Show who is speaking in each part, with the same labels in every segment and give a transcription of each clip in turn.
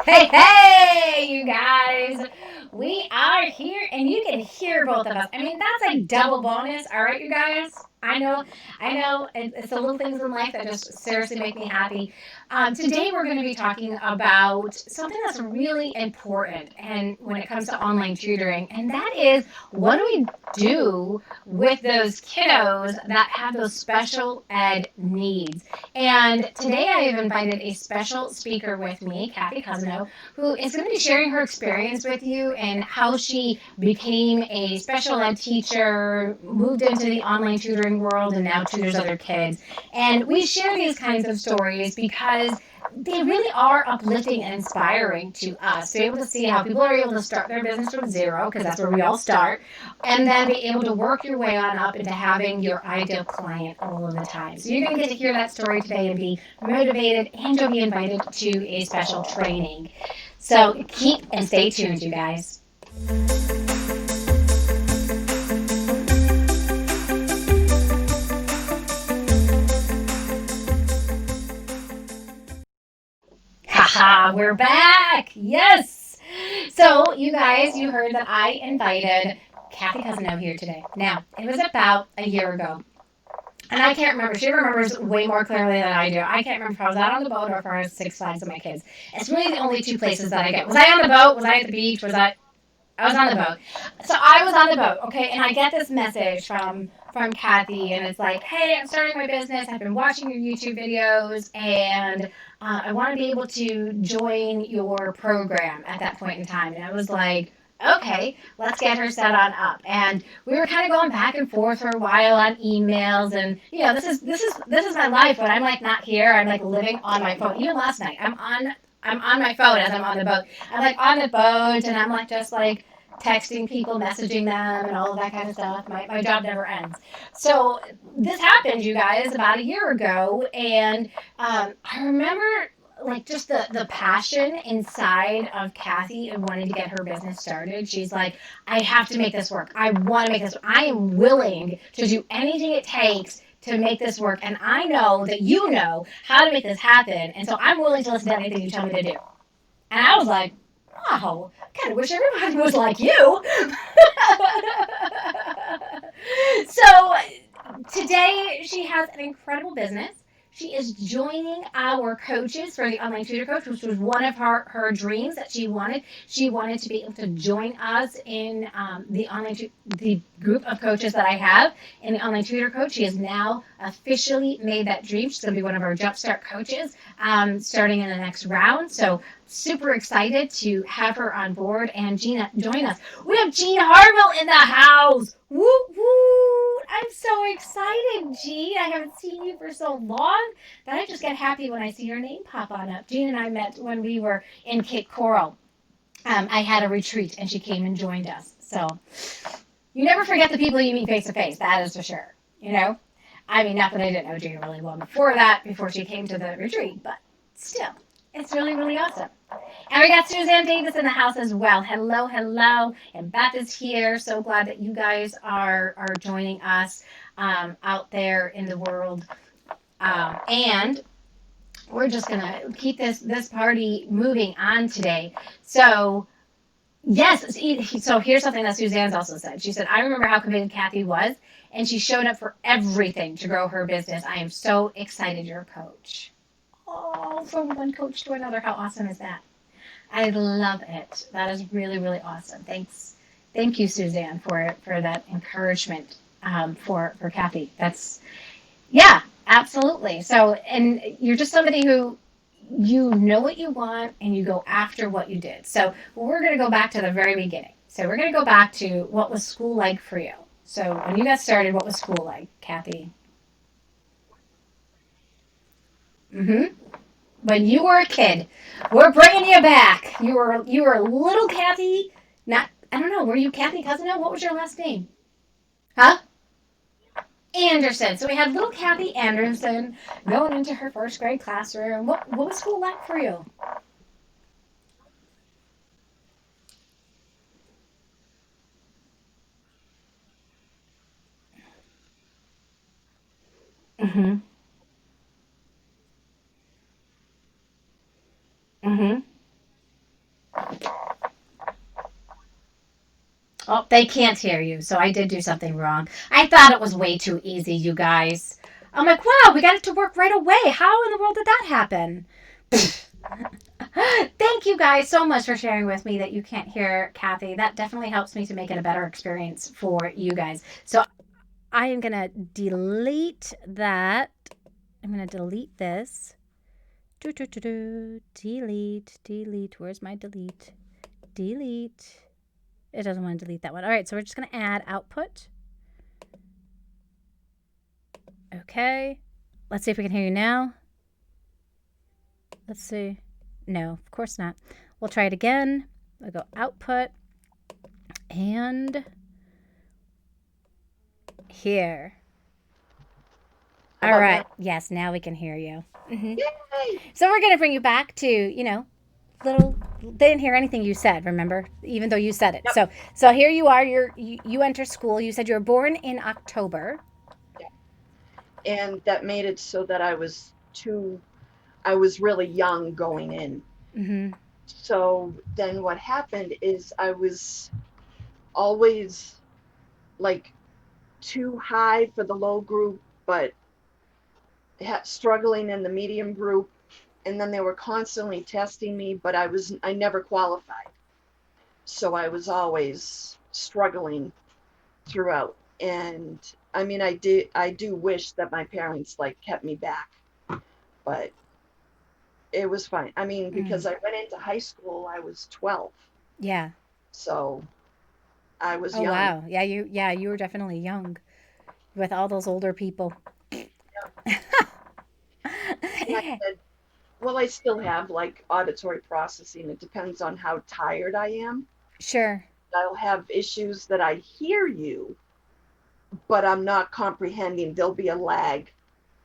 Speaker 1: Hey, you guys. We are here and you can hear both of us. I mean, that's like double bonus. All right, you guys. I know. It's the little things in life that just seriously make me happy. Today, we're going to be talking about something that's really important and when it comes to online tutoring, and that is what do we do with those kiddos that have those special ed needs? And today I have invited a special speaker with me, Cousineau, who is going to be sharing her experience with you and how she became a special ed teacher, moved into the online tutoring world, and now tutors other kids. And we share these kinds of stories because they really are uplifting and inspiring to us to be able to see how people are able to start their business from zero, because that's where we all start, and then be able to work your way on up into having your ideal client all of the time. So you're going to get to hear that story today and be motivated, and you'll be invited to a special training. So keep and stay tuned, you guys. Haha, we're back. Yes. So you guys, you heard that I invited Kathy Cousineau here today. Now, it was about a year ago. And I can't remember. She remembers way more clearly than I do. I can't remember if I was out on the boat or if I was at Six Flags with my kids. It's really the only two places that I get. Was I on the boat? Was I at the beach? I was on the boat. So I was on the boat, okay, and I get this message from Kathy, and it's like, hey, I'm starting my business. I've been watching your YouTube videos, and I want to be able to join your program at that point in time. And I was like, okay, let's get her set on up. And we were kind of going back and forth for a while on emails, and this is my life when I'm like not here. I'm like living on my phone. Even last night, I'm on my phone as I'm on the boat. I'm like on the boat, and I'm like just like texting people, messaging them, and all of that kind of stuff. My job never ends. So this happened, you guys, about a year ago, and I remember like just the passion inside of Kathy and wanting to get her business started. She's like, I have to make this work. I want to make this work. I am willing to do anything it takes to make this work, and I know that you know how to make this happen, and so I'm willing to listen to anything you tell me to do. And I was like, wow, I kind of wish everybody was like you. So today she has an incredible business. She is joining our coaches for the online tutor coach, which was one of her dreams that she wanted. She wanted to be able to join us in the group of coaches that I have in the online tutor coach. She has now officially made that dream. She's going to be one of our Jumpstart coaches starting in the next round. So super excited to have her on board and Gina join us. We have Jean Harville in the house. Woo woo! I'm so excited, Jean. I haven't seen you for so long that I just get happy when I see your name pop on up. Jean and I met when we were in Cape Coral. I had a retreat and she came and joined us. So you never forget the people you meet face to face. That is for sure. You know, I mean, not that I didn't know Jean really well before she came to the retreat, but still, it's really, really awesome. And we got Suzanne Davis in the house as well. Hello, hello. And Beth is here. So glad that you guys are joining us out there in the world. And we're just going to keep this party moving on today. So, yes. So here's something that Suzanne's also said. She said, I remember how committed Kathy was, and she showed up for everything to grow her business. I am so excited you're a coach. Oh, from one coach to another. How awesome is that? I love it. That is really, really awesome. Thank you, Suzanne, for that encouragement for Kathy. Yeah, absolutely. So, and you're just somebody who you know what you want and you go after what you did. So we're going to go back to the very beginning. So we're going to go back to what was school like for you. So when you got started, what was school like, Kathy? Mm-hmm. When you were a kid, we're bringing you back. You were little Kathy. Not I don't know. Were you Kathy Cousineau? What was your last name? Huh? Anderson. So we had little Kathy Anderson going into her first grade classroom. What was school like for you? Mm-hmm. Mm-hmm. Oh, they can't hear you, so I did do something wrong. I thought it was way too easy, you guys. I'm like, wow, we got it to work right away. How in the world did that happen? Thank you guys so much for sharing with me that you can't hear Kathy. That definitely helps me to make it a better experience for you guys. So I am going to delete that. I'm going to delete this. Delete. Where's my delete? Delete. It doesn't want to delete that one. All right, so we're just going to add output. Okay. Let's see if we can hear you now. Let's see. No, of course not. We'll try it again. We'll go output and here. All right. That? Yes, now we can hear you. Mm-hmm. So we're going to bring you back to, little. They didn't hear anything you said, remember? Even though you said it. Yep. So here you are. You enter school. You said you were born in October.
Speaker 2: Yeah. And that made it so that I was really young going in.
Speaker 1: Mm-hmm.
Speaker 2: So then what happened is I was always like too high for the low group, but struggling in the medium group. And then they were constantly testing me, but I never qualified. So I was always struggling throughout. And I mean, I do wish that my parents like kept me back, but it was fine. I mean, because I went into high school, I was 12.
Speaker 1: Yeah.
Speaker 2: So I was young.
Speaker 1: Oh wow. Yeah, you were definitely young with all those older people.
Speaker 2: Yeah. I said, well, I still have like auditory processing. It depends on how tired I am.
Speaker 1: Sure.
Speaker 2: I'll have issues that I hear you, but I'm not comprehending. There'll be a lag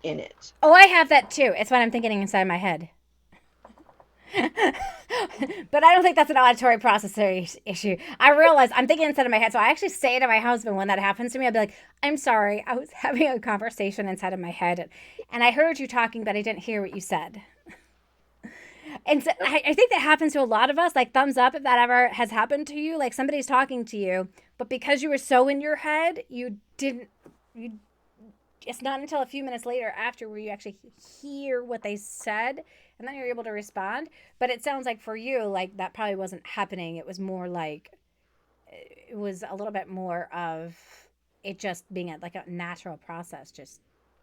Speaker 2: in it.
Speaker 1: Oh, I have that too. It's what I'm thinking inside my head. But I don't think that's an auditory processor issue. I realize I'm thinking inside of my head. So I actually say to my husband when that happens to me, I'll be like, I'm sorry. I was having a conversation inside of my head and I heard you talking, but I didn't hear what you said. And so I think that happens to a lot of us. Like, thumbs up if that ever has happened to you. Like, somebody's talking to you, but because you were so in your head, you didn't. You. It's not until a few minutes later after where you actually hear what they said, and then you're able to respond. But it sounds like for you, like that probably wasn't happening. It was more like it was a little bit more of it just being like a natural process. Just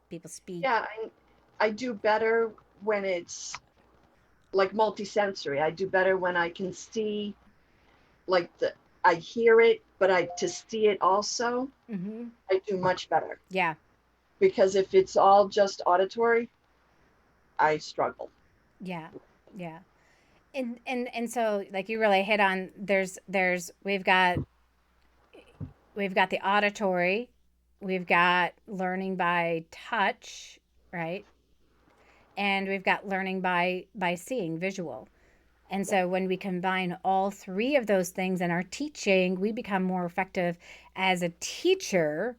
Speaker 1: people speak.
Speaker 2: Yeah, I do better when it's like multisensory. I do better when I can see, like I hear it, but to see it also,
Speaker 1: Mm-hmm.
Speaker 2: I do much better.
Speaker 1: Yeah.
Speaker 2: Because if it's all just auditory, I struggle.
Speaker 1: Yeah. Yeah. And so like you really hit on there's we've got the auditory, we've got learning by touch, right? And we've got learning by seeing, visual. And so when we combine all three of those things in our teaching, we become more effective as a teacher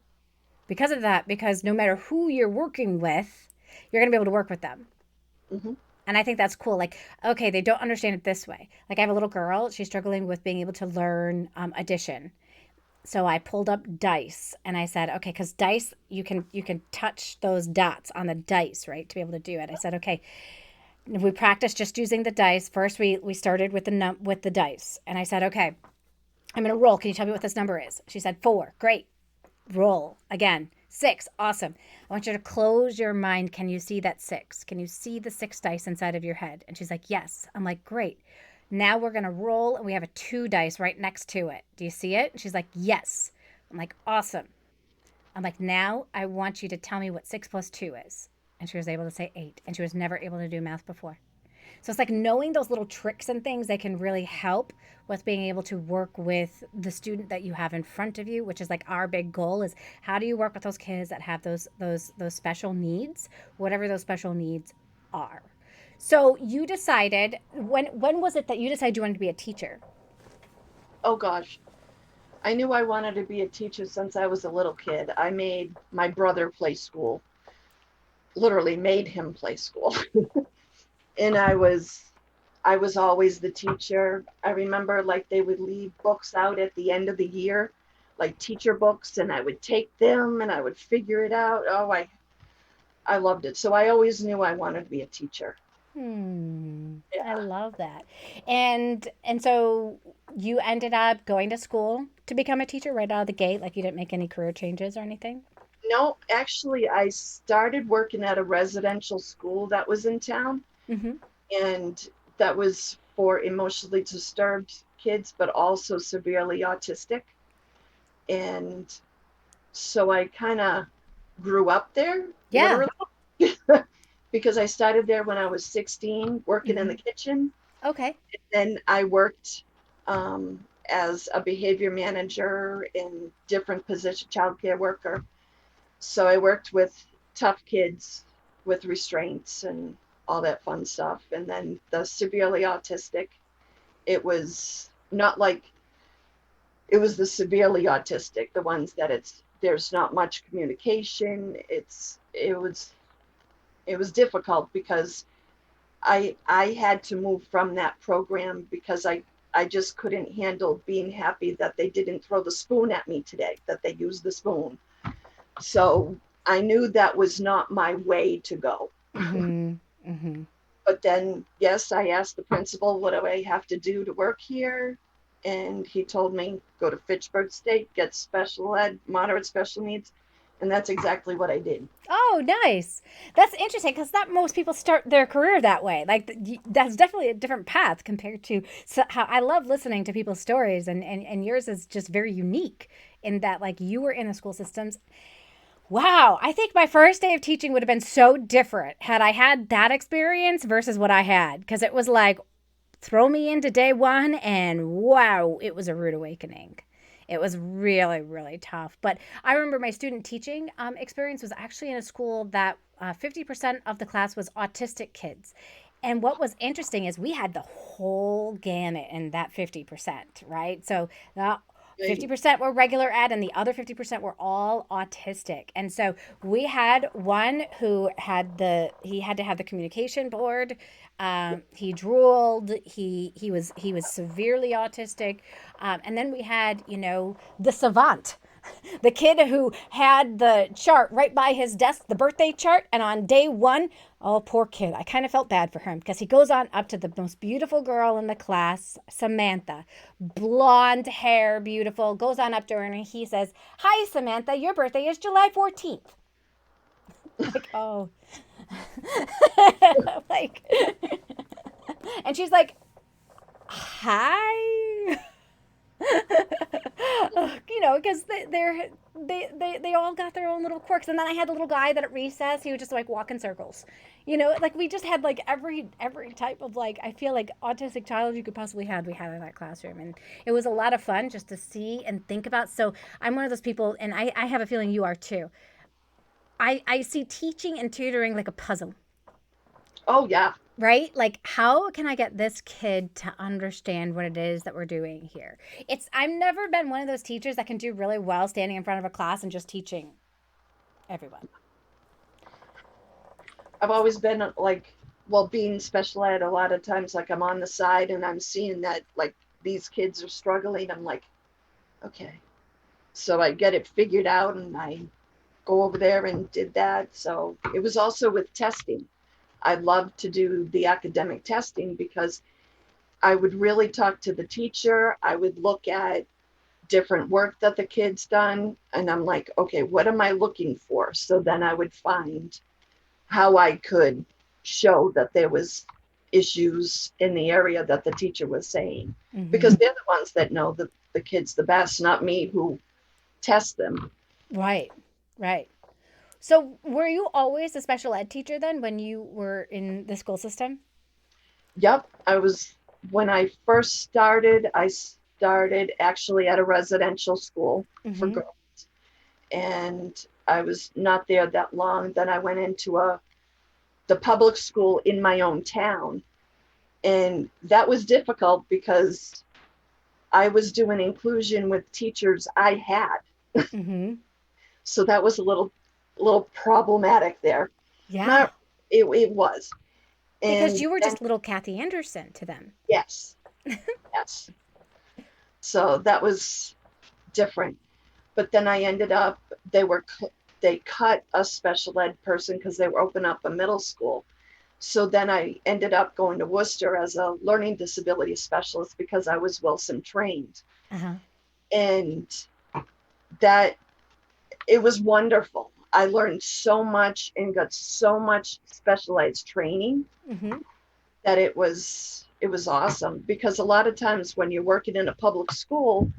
Speaker 1: because of that, because no matter who you're working with, you're going to be able to work with them.
Speaker 2: Mm-hmm.
Speaker 1: And I think that's cool. Like, okay, they don't understand it this way. Like, I have a little girl, she's struggling with being able to learn addition. So I pulled up dice and I said, okay, because dice, you can touch those dots on the dice, right, to be able to do it. I said, okay, we practiced just using the dice. First, we started with the dice, and I said, okay, I'm gonna roll. Can you tell me what this number is? She said 4. Great. Roll again. 6. Awesome. I want you to close your mind. Can you see that 6? Can you see the 6 dice inside of your head? And she's like, yes. I'm like, great. Now we're going to roll, and we have a 2 dice right next to it. Do you see it? And she's like, yes. I'm like, awesome. I'm like, now I want you to tell me what 6 plus 2 is. And she was able to say 8. And she was never able to do math before. So it's like knowing those little tricks and things that can really help with being able to work with the student that you have in front of you, which is like our big goal is how do you work with those kids that have those special needs, whatever those special needs are. So you decided when was it that you decided you wanted to be a teacher?
Speaker 2: Oh gosh. I knew I wanted to be a teacher since I was a little kid. I made my brother play school, literally made him play school. And I was I was always the teacher. I remember like they would leave books out at the end of the year, like teacher books, and I would take them and I would figure it out. Oh, I loved it. So I always knew I wanted to be a teacher.
Speaker 1: I
Speaker 2: Yeah.
Speaker 1: love that. And so you ended up going to school to become a teacher right out of the gate, like you didn't make any career changes or anything?
Speaker 2: No, actually, I started working at a residential school that was in town,
Speaker 1: Mm-hmm.
Speaker 2: and that was for emotionally disturbed kids, but also severely autistic. And so I kind of grew up there,
Speaker 1: Yeah.
Speaker 2: literally, because I started there when I was 16, working in
Speaker 1: Mm-hmm.
Speaker 2: the kitchen.
Speaker 1: Okay.
Speaker 2: Then I worked as a behavior manager in different position, childcare worker. So I worked with tough kids with restraints and all that fun stuff. And then the severely autistic, it was not like it was the severely autistic, the ones that there's not much communication. It was difficult because I had to move from that program because I just couldn't handle being happy that they didn't throw the spoon at me today, that they used the spoon. So I knew that was not my way to go.
Speaker 1: Mm-hmm. Mm-hmm.
Speaker 2: But then, yes, I asked the principal, what do I have to do to work here? And he told me, go to Fitchburg State, get special ed, moderate special needs. And that's exactly what I did.
Speaker 1: Oh, nice. That's interesting because that most people start their career that way. Like that's definitely a different path compared to how I love listening to people's stories, and yours is just very unique in that like you were in the school systems. Wow, I think my first day of teaching would have been so different had I had that experience versus what I had because it was like throw me into day one, and wow, it was a rude awakening. It was really, really tough. But I remember my student teaching experience was actually in a school that 50% of the class was autistic kids. And what was interesting is we had the whole gamut in that 50%, right? So the
Speaker 2: Right.
Speaker 1: 50% were regular ed and the other 50% were all autistic. And so we had one who he had to have the communication board. He drooled. He was severely autistic. And then we had, the savant, the kid who had the chart right by his desk, the birthday chart. And on day one, oh, poor kid. I kind of felt bad for him because he goes on up to the most beautiful girl in the class, Samantha, blonde hair, beautiful, goes on up to her and he says, "Hi, Samantha, your birthday is July 14th." Like, oh, like, and she's like, "Hi." Because they all got their own little quirks. And then I had a little guy that at recess he would just like walk in circles. Like we just had like every type of like I feel like autistic child you could possibly have we had in that classroom, and it was a lot of fun just to see and think about. So I'm one of those people, and I have a feeling you are too. I see teaching and tutoring like a puzzle,
Speaker 2: Oh, yeah.
Speaker 1: right? Like, how can I get this kid to understand what it is that we're doing here? I've never been one of those teachers that can do really well standing in front of a class and just teaching everyone.
Speaker 2: I've always been like, well, being special ed, a lot of times, like I'm on the side and I'm seeing that like these kids are struggling. I'm like, okay. So I get it figured out and I go over there and did that. So it was also with testing. I love to do the academic testing because I would really talk to the teacher. I would look at different work that the kid's done. And I'm like, okay, what am I looking for? So then I would find how I could show that there was issues in the area that the teacher was saying.
Speaker 1: Mm-hmm.
Speaker 2: Because they're the ones that know the kids the best, not me who test them.
Speaker 1: Right, right. So, were you always a special ed teacher then when you were in the school system?
Speaker 2: Yep, when I first started, I started actually at a residential school for
Speaker 1: Mm-hmm.
Speaker 2: girls. And I was not there that long. Then I went into the public school in my own town. And that was difficult because I was doing inclusion with teachers I had.
Speaker 1: Mm-hmm.
Speaker 2: So that was a little problematic there.
Speaker 1: Yeah.
Speaker 2: Not it was.
Speaker 1: Because
Speaker 2: And
Speaker 1: you were
Speaker 2: then,
Speaker 1: just little Kathy Anderson to them.
Speaker 2: yes, yes. So that was different. But then I ended up, they were, they cut a special ed person because they were opening up a middle school. So then I ended up going to Worcester as a learning disability specialist because I was Wilson trained.
Speaker 1: Uh-huh.
Speaker 2: And that, it was wonderful. I learned so much and got so much specialized training
Speaker 1: Mm-hmm.
Speaker 2: that it was awesome, because a lot of times when you're working in a public school,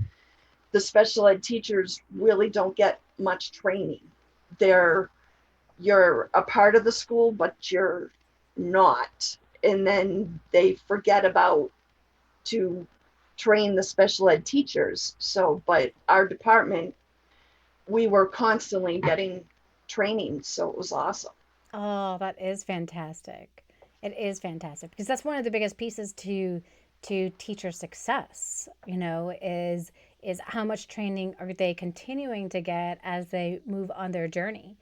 Speaker 2: the special ed teachers really don't get much training. They're You're a part of the school, but you're not. And then they forget about to train the special ed teachers. So, but our department, we were constantly getting training. So it was awesome.
Speaker 1: Oh, that is fantastic. It is fantastic because that's one of the biggest pieces to teacher success, is how much training are they continuing to get as they move on their journey.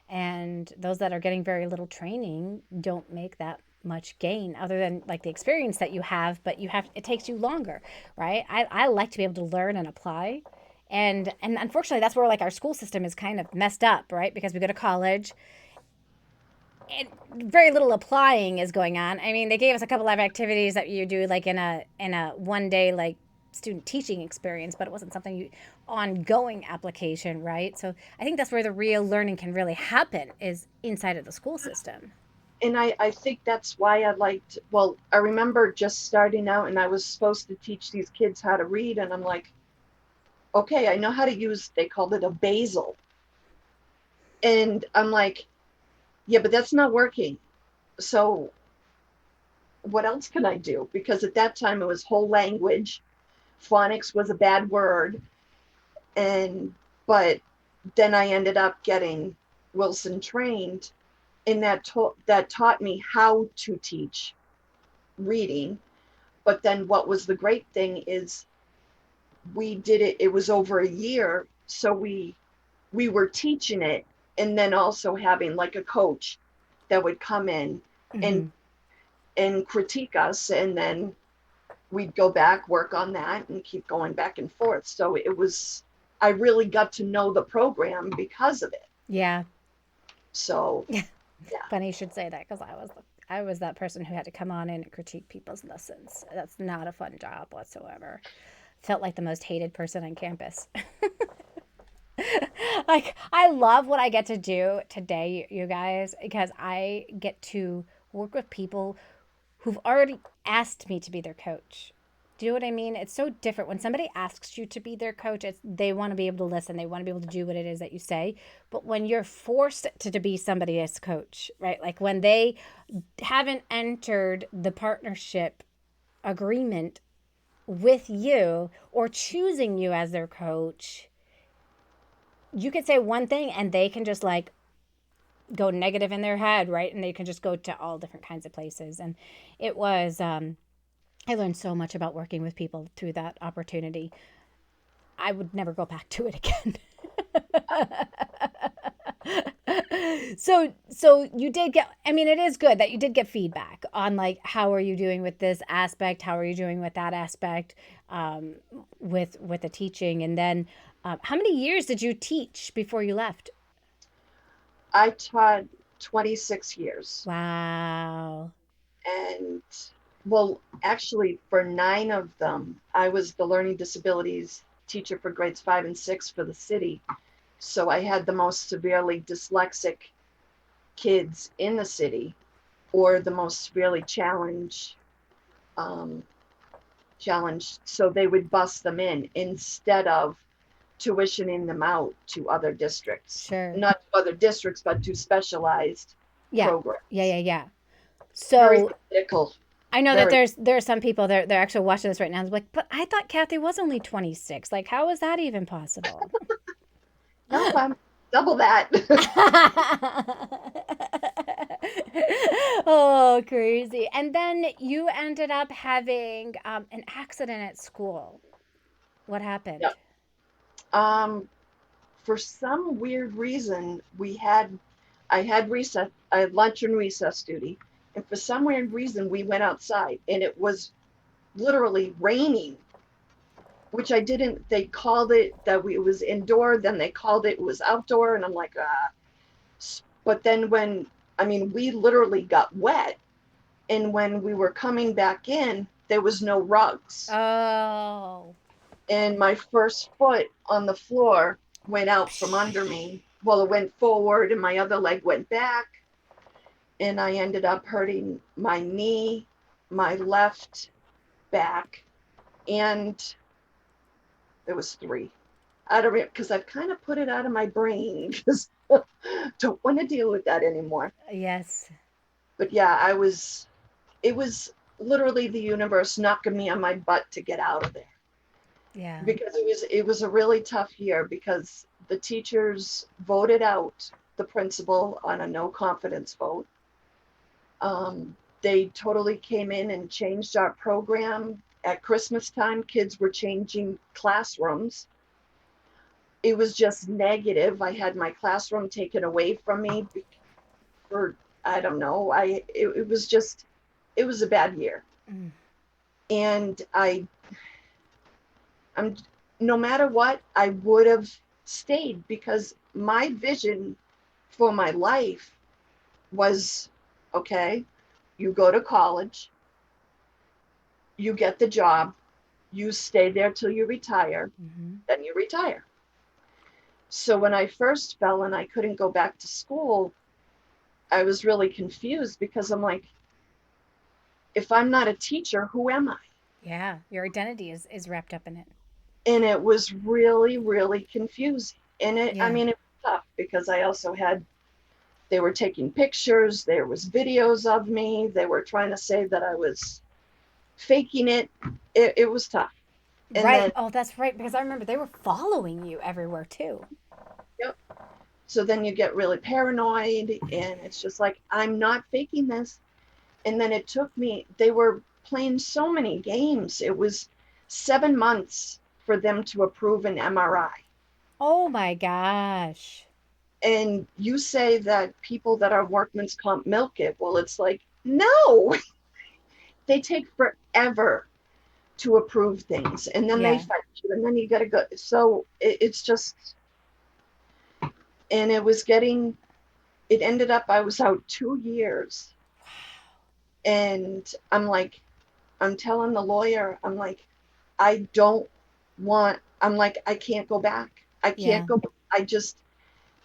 Speaker 1: And those that are getting very little training don't make that much gain other than like the experience that you have, but it takes you longer, right? I like to be able to learn and apply. And unfortunately that's where like our school system is kind of messed up, right? Because we go to college and very little applying is going on. I mean, they gave us a couple of activities that you do like in a 1 day like student teaching experience, but it wasn't something you ongoing application, right? So I think that's where the real learning can really happen is inside of the school system.
Speaker 2: And I think that's why I liked, well, I remember just starting out and I was supposed to teach these kids how to read. And I'm like, okay, I know how to use, they called it a basil. And I'm like, yeah, but that's not working. So what else can I do? Because at that time it was whole language. Phonics was a bad word. And, but then I ended up getting Wilson trained, and that taught me how to teach reading. But then what was the great thing is we did it, it was over a year. So we were teaching it and then also having like a coach that would come in and
Speaker 1: Mm-hmm.
Speaker 2: and critique us, and then we'd go back, work on that, and keep going back and forth. So it was, I really got to know the program because of it.
Speaker 1: Yeah.
Speaker 2: So yeah.
Speaker 1: Funny you should say that because I was that person who had to come on in and critique people's lessons. That's not a fun job whatsoever. Felt like the most hated person on campus. Like I love what I get to do today, you guys, because I get to work with people who've already asked me to be their coach. Do you know what I mean? It's so different when somebody asks you to be their coach. They want to be able to listen. They want to be able to do what it is that you say. But when you're forced to be somebody's coach, right? Like when they haven't entered the partnership agreement with you or choosing you as their coach, you could say one thing and they can just like go negative in their head, right? And they can just go to all different kinds of places. And it was, I learned so much about working with people through that opportunity. I would never go back to it again. So you did get, I mean, it is good that you did get feedback on like how are you doing with this aspect, how are you doing with that aspect, um, with the teaching. And then how many years did you teach before you left?
Speaker 2: I taught 26 years.
Speaker 1: Wow.
Speaker 2: And well, actually, for 9 of them, I was the learning disabilities teacher for grades 5 and 6 for the city. So I had the most severely dyslexic kids in the city, or the most severely um, challenged. So they would bus them in instead of tuitioning them out to other districts,
Speaker 1: Sure.
Speaker 2: not to other districts, but to specialized
Speaker 1: Yeah. Yeah.
Speaker 2: programs.
Speaker 1: Yeah. Yeah.
Speaker 2: Very
Speaker 1: So
Speaker 2: critical.
Speaker 1: I know that
Speaker 2: Very.
Speaker 1: there's some people they're actually watching this right now. They're like, but I thought Kathy was only 26. Like, how is that even possible?
Speaker 2: Nope, I'm double that.
Speaker 1: Oh, crazy! And then you ended up having an accident at school. What happened?
Speaker 2: Yep. Um, for some weird reason, I had lunch and recess duty, And for some weird reason, we went outside and it was literally raining, which I didn't, they called it that it was indoor, then they called it was outdoor. And I'm like, ah. But then I mean, we literally got wet. And when we were coming back in, there was no rugs.
Speaker 1: Oh.
Speaker 2: And my first foot on the floor went out from under me. Well, it went forward and my other leg went back. And I ended up hurting my knee, my left back, and there was three. I don't because I've kind of put it out of my brain because don't want to deal with that anymore.
Speaker 1: Yes.
Speaker 2: But yeah, it was literally the universe knocking me on my butt to get out of there
Speaker 1: Yeah.
Speaker 2: because it was a really tough year because the teachers voted out the principal on a no confidence vote. They totally came in and changed our program. At Christmas time, kids were changing classrooms. It was just negative. I had my classroom taken away from me for, I don't know. It was just, it was a bad year.
Speaker 1: Mm.
Speaker 2: And I'm, no matter what, I would have stayed because my vision for my life was, okay, you go to college, you get the job, you stay there till you retire, then you retire. So when I first fell and I couldn't go back to school, I was really confused because I'm like, if I'm not a teacher, who am I?
Speaker 1: Yeah. Your identity is wrapped up in it.
Speaker 2: And it was really, really confusing. And I
Speaker 1: Yeah.
Speaker 2: mean, it was tough because I also had, they were taking pictures, there was videos of me, they were trying to say that I was faking it. It was tough. And
Speaker 1: Right.
Speaker 2: then,
Speaker 1: Oh, that's right. Because I remember they were following you everywhere too.
Speaker 2: yep. So then you get really paranoid, and it's just like, I'm not faking this. And then it took me, they were playing so many games. It was 7 months for them to approve an MRI.
Speaker 1: Oh my gosh.
Speaker 2: And you say that people that are workman's comp milk it. Well, it's like, no, they take forever to approve things. And then they
Speaker 1: Yeah.
Speaker 2: fight you, and then you got to go. So it's just, and it was getting, it ended up, I was out 2 years. And I'm like, I'm telling the lawyer, I'm like, I don't I'm like, I can't go back. I can't
Speaker 1: Yeah.
Speaker 2: go. I just,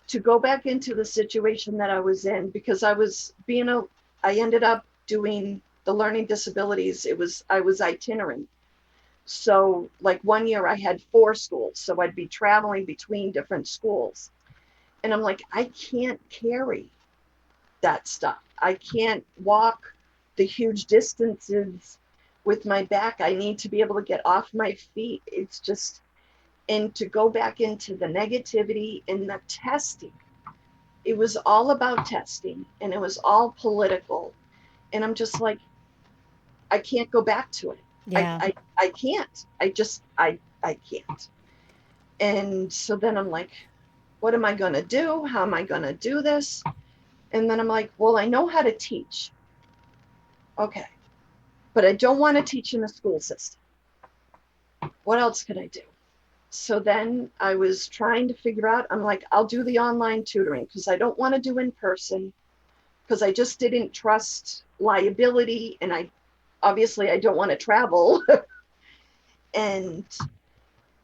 Speaker 2: to go back into the situation that I was in because I ended up doing the learning disabilities. I was itinerant. So like one year I had 4 schools. So I'd be traveling between different schools. And I'm like, I can't carry that stuff. I can't walk the huge distances with my back. I need to be able to get off my feet. It's just, and to go back into the negativity and the testing. It was all about testing and it was all political. And I'm just like, I can't go back to it.
Speaker 1: Yeah.
Speaker 2: I can't. I can't. And so then I'm like, what am I going to do? How am I going to do this? And then I'm like, well, I know how to teach. Okay. But I don't want to teach in a school system. What else could I do? So then I was trying to figure out, I'm like, I'll do the online tutoring because I don't want to do in person because I just didn't trust liability. And obviously I don't want to travel. And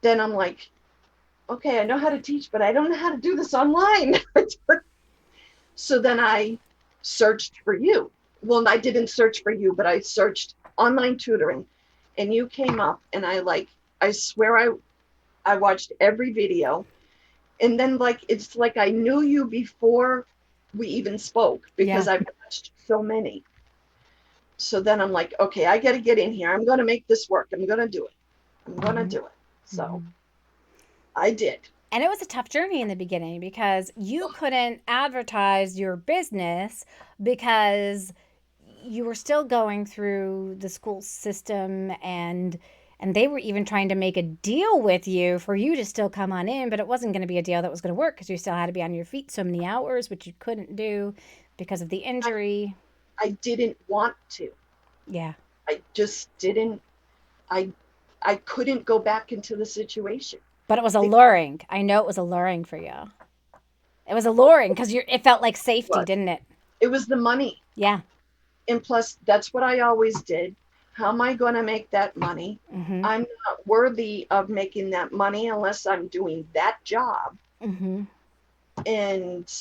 Speaker 2: then I'm like, okay, I know how to teach, but I don't know how to do this online. So then I searched for you. Well, I didn't search for you, but I searched online tutoring and you came up and I swear I watched every video. And then it's like I knew you before we even spoke because
Speaker 1: Yeah.
Speaker 2: I've watched so many. So then I'm like, okay, I got to get in here. I'm going to make this work. I'm going to do it. I'm going to do it. So I did.
Speaker 1: And it was a tough journey in the beginning because you couldn't advertise your business because you were still going through the school system, and they were even trying to make a deal with you for you to still come on in, but it wasn't going to be a deal that was going to work because you still had to be on your feet so many hours, which you couldn't do because of the
Speaker 2: I,
Speaker 1: injury.
Speaker 2: I didn't want to.
Speaker 1: Yeah.
Speaker 2: I just didn't. I I couldn't go back into the situation.
Speaker 1: But it was
Speaker 2: It
Speaker 1: alluring. I know it was alluring for you. It was alluring because it felt like safety,
Speaker 2: was.
Speaker 1: didn't it?
Speaker 2: It was the money.
Speaker 1: Yeah.
Speaker 2: And plus, that's what I always did. How am I going to make that money?
Speaker 1: Mm-hmm.
Speaker 2: I'm not worthy of making that money unless I'm doing that job.
Speaker 1: Mm-hmm.
Speaker 2: And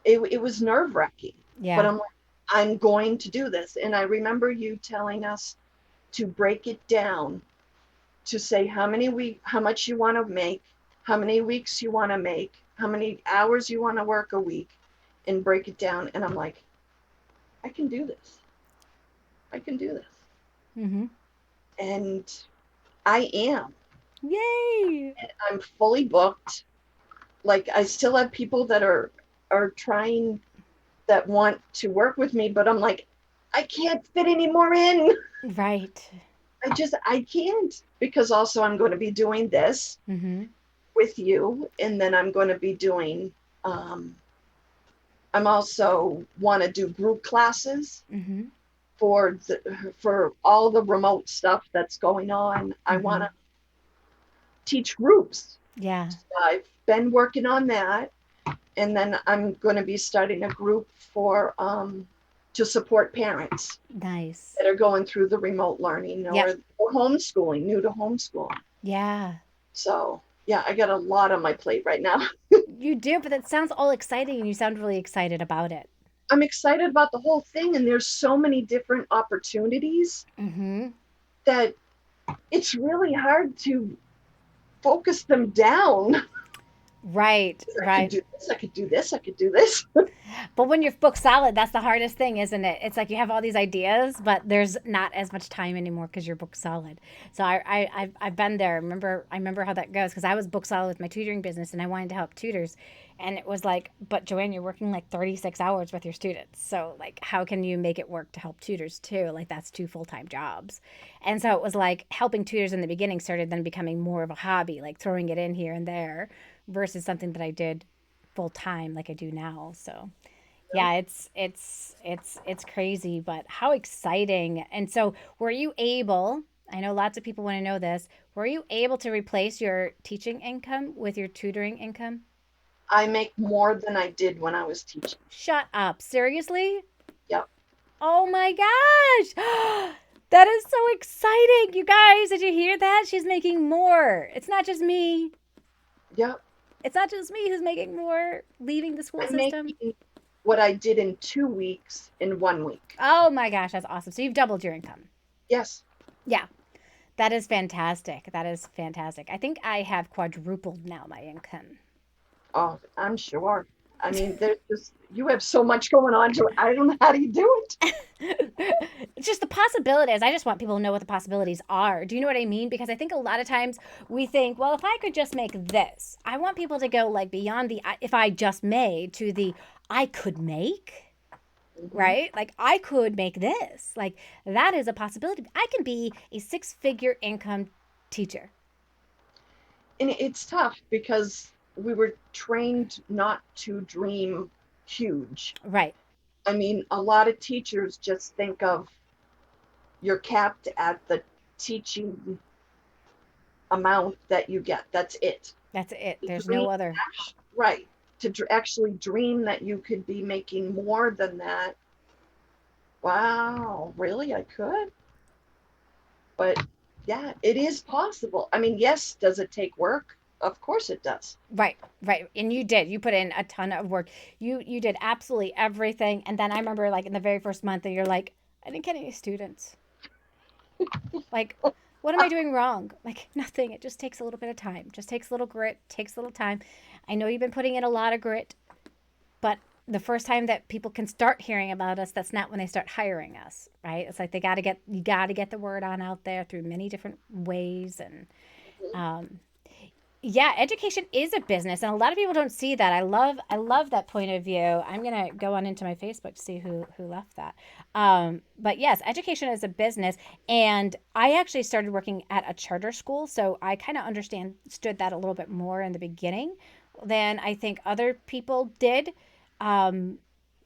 Speaker 2: it was nerve wracking. But
Speaker 1: Yeah.
Speaker 2: I'm like, I'm going to do this. And I remember you telling us to break it down, to say how much you want to make, how many weeks you want to make, how many hours you want to work a week, and break it down. And I'm like, I can do this. I can do this.
Speaker 1: Mm-hmm.
Speaker 2: And I am.
Speaker 1: Yay.
Speaker 2: I'm fully booked. Like I still have people that are trying, that want to work with me, but I'm like, I can't fit any more in.
Speaker 1: Right.
Speaker 2: I can't, because also I'm going to be doing this
Speaker 1: Mm-hmm.
Speaker 2: with you, and then I'm going to be doing um I'm also want to do group classes
Speaker 1: Mm-hmm.
Speaker 2: for all the remote stuff that's going on. I want
Speaker 1: Mm-hmm.
Speaker 2: to teach groups.
Speaker 1: Yeah.
Speaker 2: I've been working on that, and then I'm going to be starting a group for to support parents
Speaker 1: Nice.
Speaker 2: that are going through the remote learning,
Speaker 1: Yep.
Speaker 2: or homeschooling, new to homeschooling.
Speaker 1: Yeah.
Speaker 2: So yeah, I got a lot on my plate right now.
Speaker 1: You do, but that sounds all exciting and you sound really excited about it.
Speaker 2: I'm excited about the whole thing, and there's so many different opportunities
Speaker 1: Mm-hmm.
Speaker 2: that it's really hard to focus them down.
Speaker 1: Right,
Speaker 2: I could
Speaker 1: right.
Speaker 2: do this, I could do this, I could do this.
Speaker 1: But when you're book solid, that's the hardest thing, isn't it? It's like you have all these ideas, but there's not as much time anymore because you're book solid. So I've been there. I remember how that goes because I was book solid with my tutoring business and I wanted to help tutors, and it was like, but Joanne, you're working like 36 hours with your students. So like, how can you make it work to help tutors too? Like that's two full-time jobs. And so it was like helping tutors in the beginning started then becoming more of a hobby, like throwing it in here and there, versus something that I did full time like I do now. So yeah, it's crazy, but how exciting. And so, were you able, I know lots of people want to know this, were you able to replace your teaching income with your tutoring income?
Speaker 2: I make more than I did when I was teaching.
Speaker 1: Shut up. Seriously?
Speaker 2: Yep,
Speaker 1: Oh my gosh. That is so exciting. You guys, did you hear that? She's making more. It's not just me.
Speaker 2: yep.
Speaker 1: It's not just me who's making more leaving the school
Speaker 2: I'm
Speaker 1: system.
Speaker 2: making what I did in 2 weeks in 1 week.
Speaker 1: Oh my gosh, that's awesome. So you've doubled your income.
Speaker 2: Yes.
Speaker 1: Yeah. That is fantastic. That is fantastic. I think I have quadrupled now my income.
Speaker 2: Oh, I'm sure. I mean, there's just, you have so much going on to it. I don't know how do you do it.
Speaker 1: It's just the possibilities. I just want people to know what the possibilities are. Do you know what I mean? Because I think a lot of times we think, well, if I could just make this, I want people to go like beyond the if I just made to the I could make,
Speaker 2: Hmm.
Speaker 1: right? Like I could make this. Like that is a possibility. I can be a six-figure income teacher.
Speaker 2: And it's tough because we were trained not to dream huge.
Speaker 1: Right.
Speaker 2: I mean, a lot of teachers just think of, you're capped at the teaching amount that you get. That's it.
Speaker 1: That's it.
Speaker 2: To
Speaker 1: There's
Speaker 2: dream,
Speaker 1: no other.
Speaker 2: right. To actually dream that you could be making more than that. Wow, really? I could? But yeah, it is possible. I mean, yes, does it take work? Of course it does.
Speaker 1: Right, right. And you did. You put in a ton of work. You did absolutely everything. And then I remember like in the very first month and you're like, I didn't get any students. Like, what am I doing wrong? Like nothing. It just takes a little bit of time. Just takes a little grit, takes a little time. I know you've been putting in a lot of grit, but the first time that people can start hearing about us, that's not when they start hiring us, right? It's like you got to get the word on out there through many different ways. And um, yeah, education is a business, and a lot of people don't see that. I love that point of view. I'm gonna go on into my Facebook to see who left that. But yes, education is a business, and I actually started working at a charter school, so I kind of understood that a little bit more in the beginning than I think other people did. Um,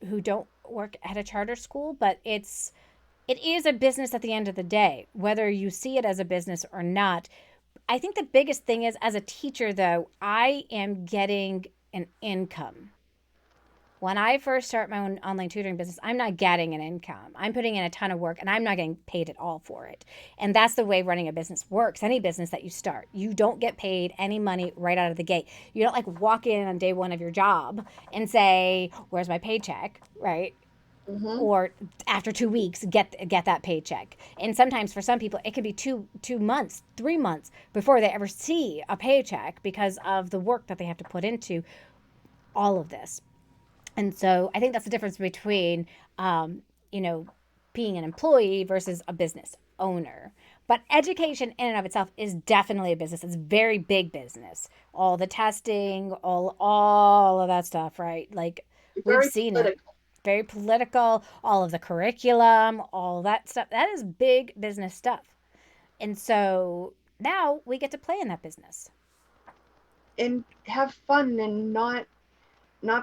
Speaker 1: who don't work at a charter school, but it is a business at the end of the day, whether you see it as a business or not. I think the biggest thing is, as a teacher, though, I am getting an income. When I first start my own online tutoring business, I'm not getting an income. I'm putting in a ton of work and I'm not getting paid at all for it. And that's the way running a business works. Any business that you start, you don't get paid any money right out of the gate. You don't like walk in on day one of your job and say, "Where's my paycheck?" Right?
Speaker 2: Mm-hmm.
Speaker 1: Or after 2 weeks get that paycheck. And sometimes for some people it can be 2 months, 3 months before they ever see a paycheck because of the work that they have to put into all of this. And so I think that's the difference between you know, being an employee versus a business owner. But education in and of itself is definitely a business. It's very big business. All the testing, all of that stuff, right? Like, we've
Speaker 2: Very
Speaker 1: seen it.
Speaker 2: political.
Speaker 1: Very political, all of the curriculum, all that stuff. That is big business stuff. And so now we get to play in that business.
Speaker 2: And have fun and not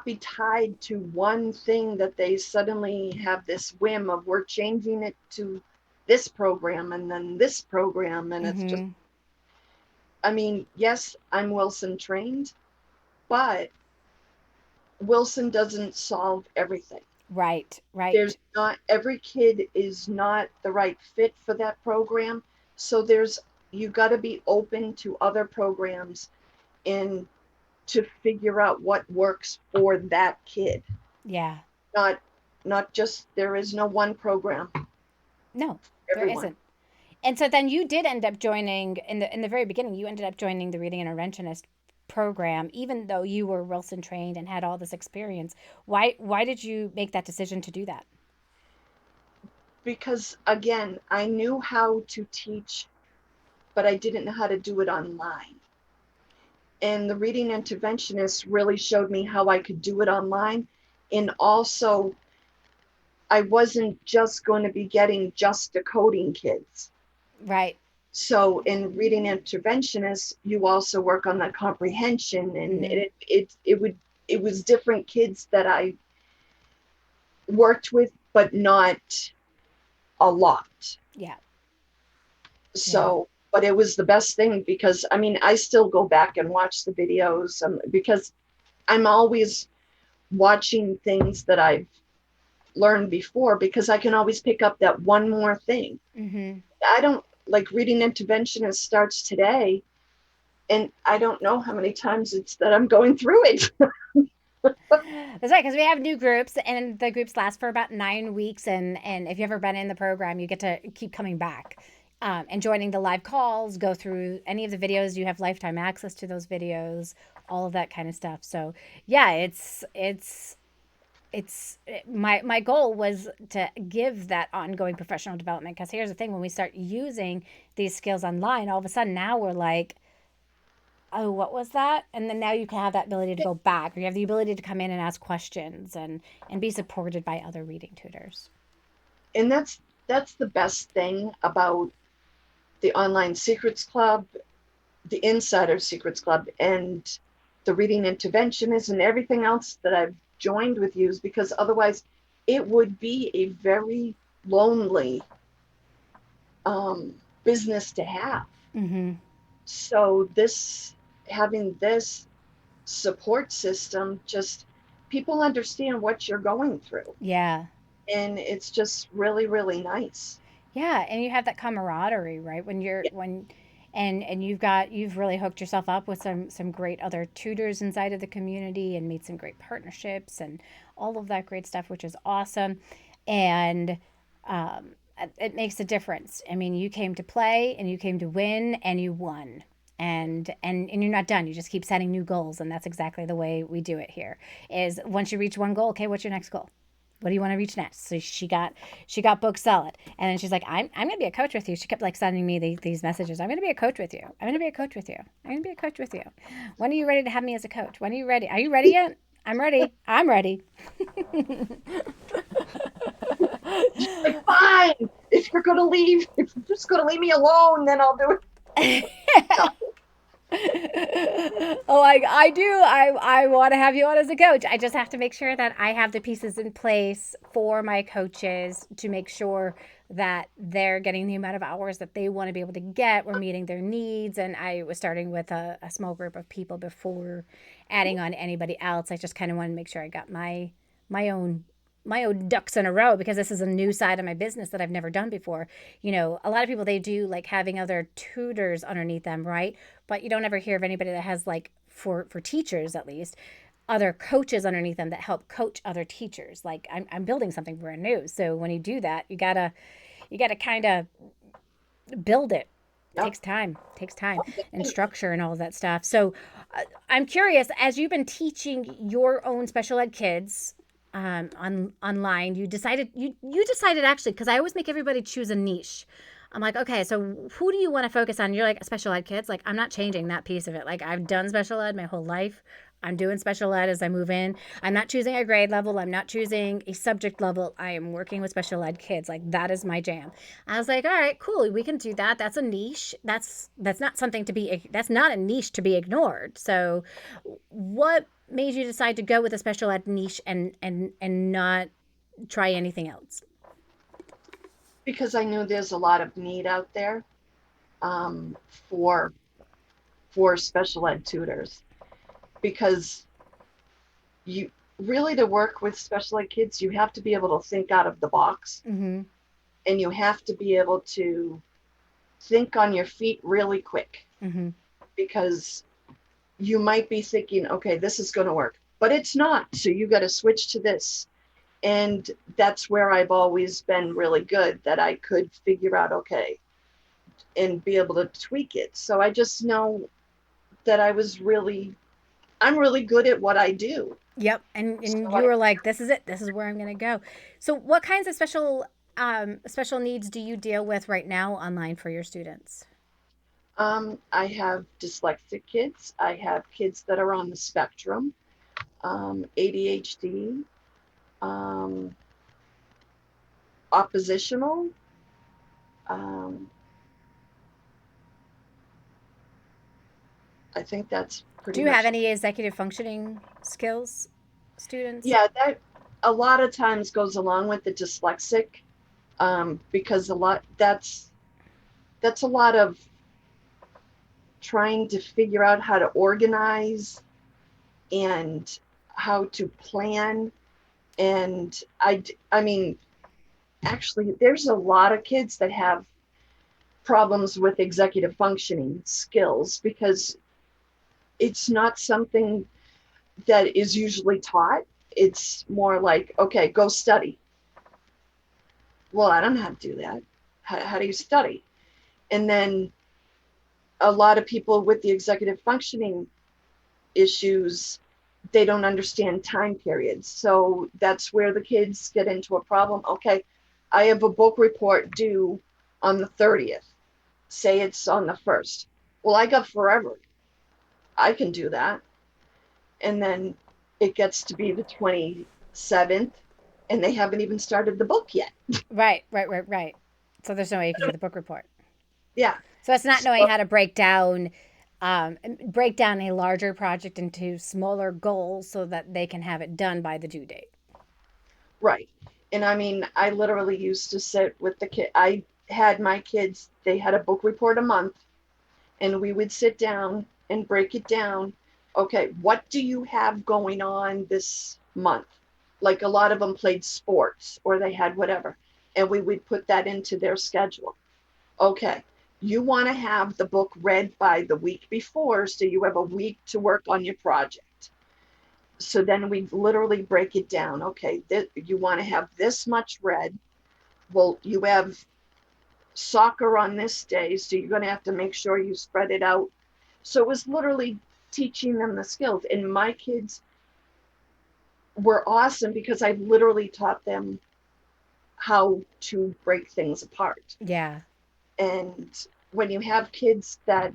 Speaker 2: be tied to one thing that they suddenly have this whim of we're changing it to this program and then this program, and it's just,
Speaker 1: Mm-hmm.
Speaker 2: I mean, yes, I'm Wilson trained, but Wilson doesn't solve everything.
Speaker 1: Right,
Speaker 2: There's
Speaker 1: right.
Speaker 2: not every kid is not the right fit for that program, so there's you got to be open to other programs and to figure out what works for that kid.
Speaker 1: Yeah.
Speaker 2: Not not just there is no one program for
Speaker 1: No, there
Speaker 2: everyone.
Speaker 1: isn't. And so then you did end up joining in the very beginning. You ended up joining the Reading Interventionist program, even though you were Wilson trained and had all this experience. Why did you make that decision to do that?
Speaker 2: Because again, I knew how to teach, but I didn't know how to do it online. And the reading interventionist really showed me how I could do it online. And also, I wasn't just going to be getting just decoding kids.
Speaker 1: Right.
Speaker 2: So in reading interventionist, you also work on the comprehension, and
Speaker 1: Mm-hmm.
Speaker 2: it was different kids that I worked with, but not a lot.
Speaker 1: Yeah. Yeah.
Speaker 2: So, but it was the best thing because I mean, I still go back and watch the videos, because I'm always watching things that I've learned before because I can always pick up that one more thing.
Speaker 1: Mm-hmm.
Speaker 2: I don't like reading interventionist starts today, and I don't know how many times it's that I'm going through it.
Speaker 1: That's right, because we have new groups, and the groups last for about 9 weeks. And if you've ever been in the program, you get to keep coming back and joining the live calls, go through any of the videos. You have lifetime access to those videos, all of that kind of stuff. So yeah, it's my goal was to give that ongoing professional development. Because here's the thing: when we start using these skills online, all of a sudden now we're like, oh, what was that? And then now you can have that ability to go back, or you have the ability to come in and ask questions and be supported by other reading tutors.
Speaker 2: And that's the best thing about the online secrets club, the insider secrets club, and the reading interventionist and everything else that I've joined with you, is because otherwise it would be a very lonely business to have.
Speaker 1: Mm-hmm.
Speaker 2: So this having this support system, just people understand what you're going through,
Speaker 1: Yeah.
Speaker 2: and it's just really really nice.
Speaker 1: Yeah, and you have that camaraderie, right?
Speaker 2: Yeah.
Speaker 1: And you've really hooked yourself up with some great other tutors inside of the community and made some great partnerships and all of that great stuff, which is awesome. And it makes a difference. I mean, you came to play and you came to win and you won. And you're not done. You just keep setting new goals, and that's exactly the way we do it here. Is once you reach one goal, okay, what's your next goal? What do you want to reach next? So she got book solid, and then she's like, I'm gonna be a coach with you. She kept like sending me these messages. I'm gonna be a coach with you. I'm gonna be a coach with you. I'm gonna be a coach with you. When are you ready to have me as a coach? When are you ready? Are you ready yet? I'm ready. I'm ready.
Speaker 2: Like, fine, if you're gonna leave me alone, then I'll do it.
Speaker 1: Oh, I do. I want to have you on as a coach. I just have to make sure that I have the pieces in place for my coaches to make sure that they're getting the amount of hours that they want to be able to get. We're meeting their needs. And I was starting with a small group of people before adding on anybody else. I just kind of wanted to make sure I got my own my own ducks in a row because this is a new side of my business that I've never done before. A lot of people, they do like having other tutors underneath them, right? But you don't ever hear of anybody that has, like, for teachers at least, other coaches underneath them that help coach other teachers. Like, I'm building something brand new. So when you do that, you gotta kind of build it.
Speaker 2: Yep.
Speaker 1: Takes time and structure and all of that stuff. So I'm curious, as you've been teaching your own special ed kids online, you decided actually, because I always make everybody choose a niche. I'm like, okay, so who do you want to focus on? You're like, special ed kids. Like, I'm not changing that piece of it. Like, I've done special ed my whole life. I'm doing special ed as I move in. I'm not choosing a grade level. I'm not choosing a subject level. I am working with special ed kids. Like, that is my jam. I was like, all right, cool. We can do that. That's a niche. That's not something to be. That's not a niche to be ignored. So, what made you decide to go with a special ed niche and not try anything else?
Speaker 2: Because I knew there's a lot of need out there um, for for special ed tutors. Because you really, to work with special ed kids, you have to be able to think out of the box,
Speaker 1: Mm-hmm.
Speaker 2: and you have to be able to think on your feet really quick,
Speaker 1: Mm-hmm.
Speaker 2: because you might be thinking, okay, this is going to work, but it's not. So you got to switch to this. And that's where I've always been really good, that I could figure out, okay, and be able to tweak it. So I just know that I'm really good at what I do.
Speaker 1: Yep. And
Speaker 2: So
Speaker 1: you were like, this is it. This is where I'm gonna go. So, what kinds of special needs do you deal with right now online for your students?
Speaker 2: I have dyslexic kids. I have kids that are on the spectrum, ADHD, um, oppositional. Um, I think that's
Speaker 1: Do
Speaker 2: pretty
Speaker 1: you have
Speaker 2: much.
Speaker 1: any executive functioning skills students?
Speaker 2: Yeah, that a lot of times goes along with the dyslexic, because that's a lot of trying to figure out how to organize and how to plan. And I mean, actually, there's a lot of kids that have problems with executive functioning skills, because it's not something that is usually taught. It's more like, okay, go study. Well, I don't know how to do that. How do you study? And then a lot of people with the executive functioning issues, they don't understand time periods. So that's where the kids get into a problem. Okay, I have a book report due on the 30th. Say it's on the 1st. Well, I got forever. I can do that. And then it gets to be the 27th, and they haven't even started the book yet.
Speaker 1: Right. So there's no way you can do the book report.
Speaker 2: Yeah.
Speaker 1: So it's not knowing
Speaker 2: So,
Speaker 1: how to break down a larger project into smaller goals so that they can have it done by the due date.
Speaker 2: right. And I mean, I literally used to sit with the kid. I had my kids, they had a book report a month, and we would sit down and break it down. Okay, what do you have going on this month? Like, a lot of them played sports or they had whatever, and we would put that into their schedule. Okay, you want to have the book read by the week before, so you have a week to work on your project. So then we literally break it down. Okay, you want to have this much read. Well, you have soccer on this day, so you're going to have to make sure you spread it out. So it was literally teaching them the skills. And my kids were awesome because I literally taught them how to break things apart.
Speaker 1: Yeah.
Speaker 2: And when you have kids that,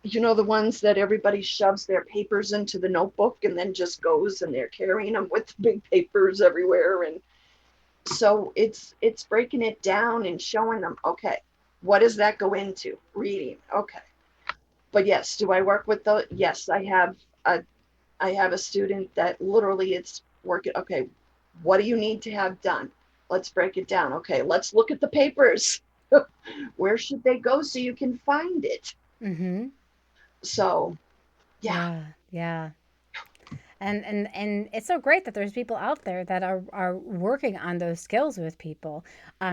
Speaker 2: the ones that everybody shoves their papers into the notebook and then just goes, and they're carrying them with big papers everywhere. And so it's breaking it down and showing them, okay, what does that go into? Reading. Okay. But yes, do I work with the? Yes, a I have a student that literally it's working. Okay, what do you need to have done? Let's break it down. Okay, let's look at the papers. Where should they go so you can find it?
Speaker 1: Mm-hmm.
Speaker 2: So, yeah,
Speaker 1: Yeah, yeah. And it's so great that there's people out there that are working on those skills with people.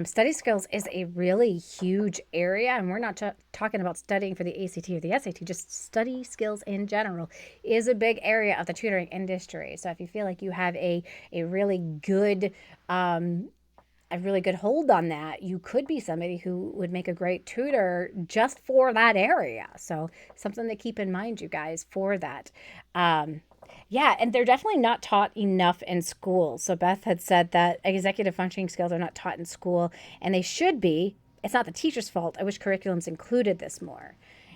Speaker 1: Study skills is a really huge area, and we're not talking about studying for the ACT or the SAT. Just study skills in general is a big area of the tutoring industry. So if you feel like you have a really good a really good hold on that, you could be somebody who would make a great tutor just for that area. So something to keep in mind, you guys, for that. Um, yeah, and they're definitely not taught enough in school. So Beth had said that executive functioning skills are not taught in school, and they should be. It's not the teacher's fault. I wish curriculums included this more.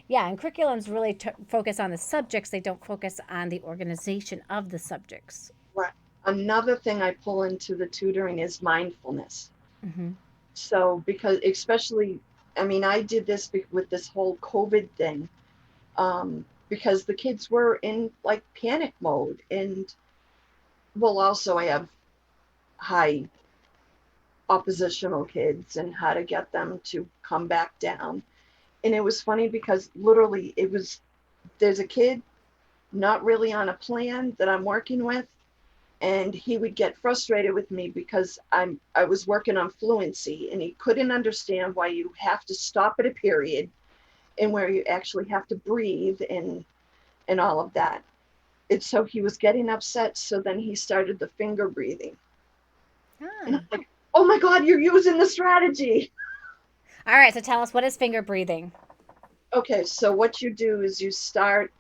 Speaker 1: Yeah, and curriculums really focus on the subjects. They don't focus on the organization of the subjects.
Speaker 2: right. Another thing I pull into the tutoring is mindfulness.
Speaker 1: Mm-hmm.
Speaker 2: So, because especially, I mean, I did this with this whole COVID thing, because the kids were in like panic mode. And well, also, I have high oppositional kids and how to get them to come back down. And it was funny because literally, there's a kid not really on a plan that I'm working with, and he would get frustrated with me because I was working on fluency, and he couldn't understand why you have to stop at a period and where you actually have to breathe and all of that. And so he was getting upset, so then he started the finger breathing. And I'm
Speaker 1: Ah.
Speaker 2: like, "Oh my god, you're using the strategy."
Speaker 1: All right, so tell us, what is finger breathing?
Speaker 2: Okay, so what you do is you start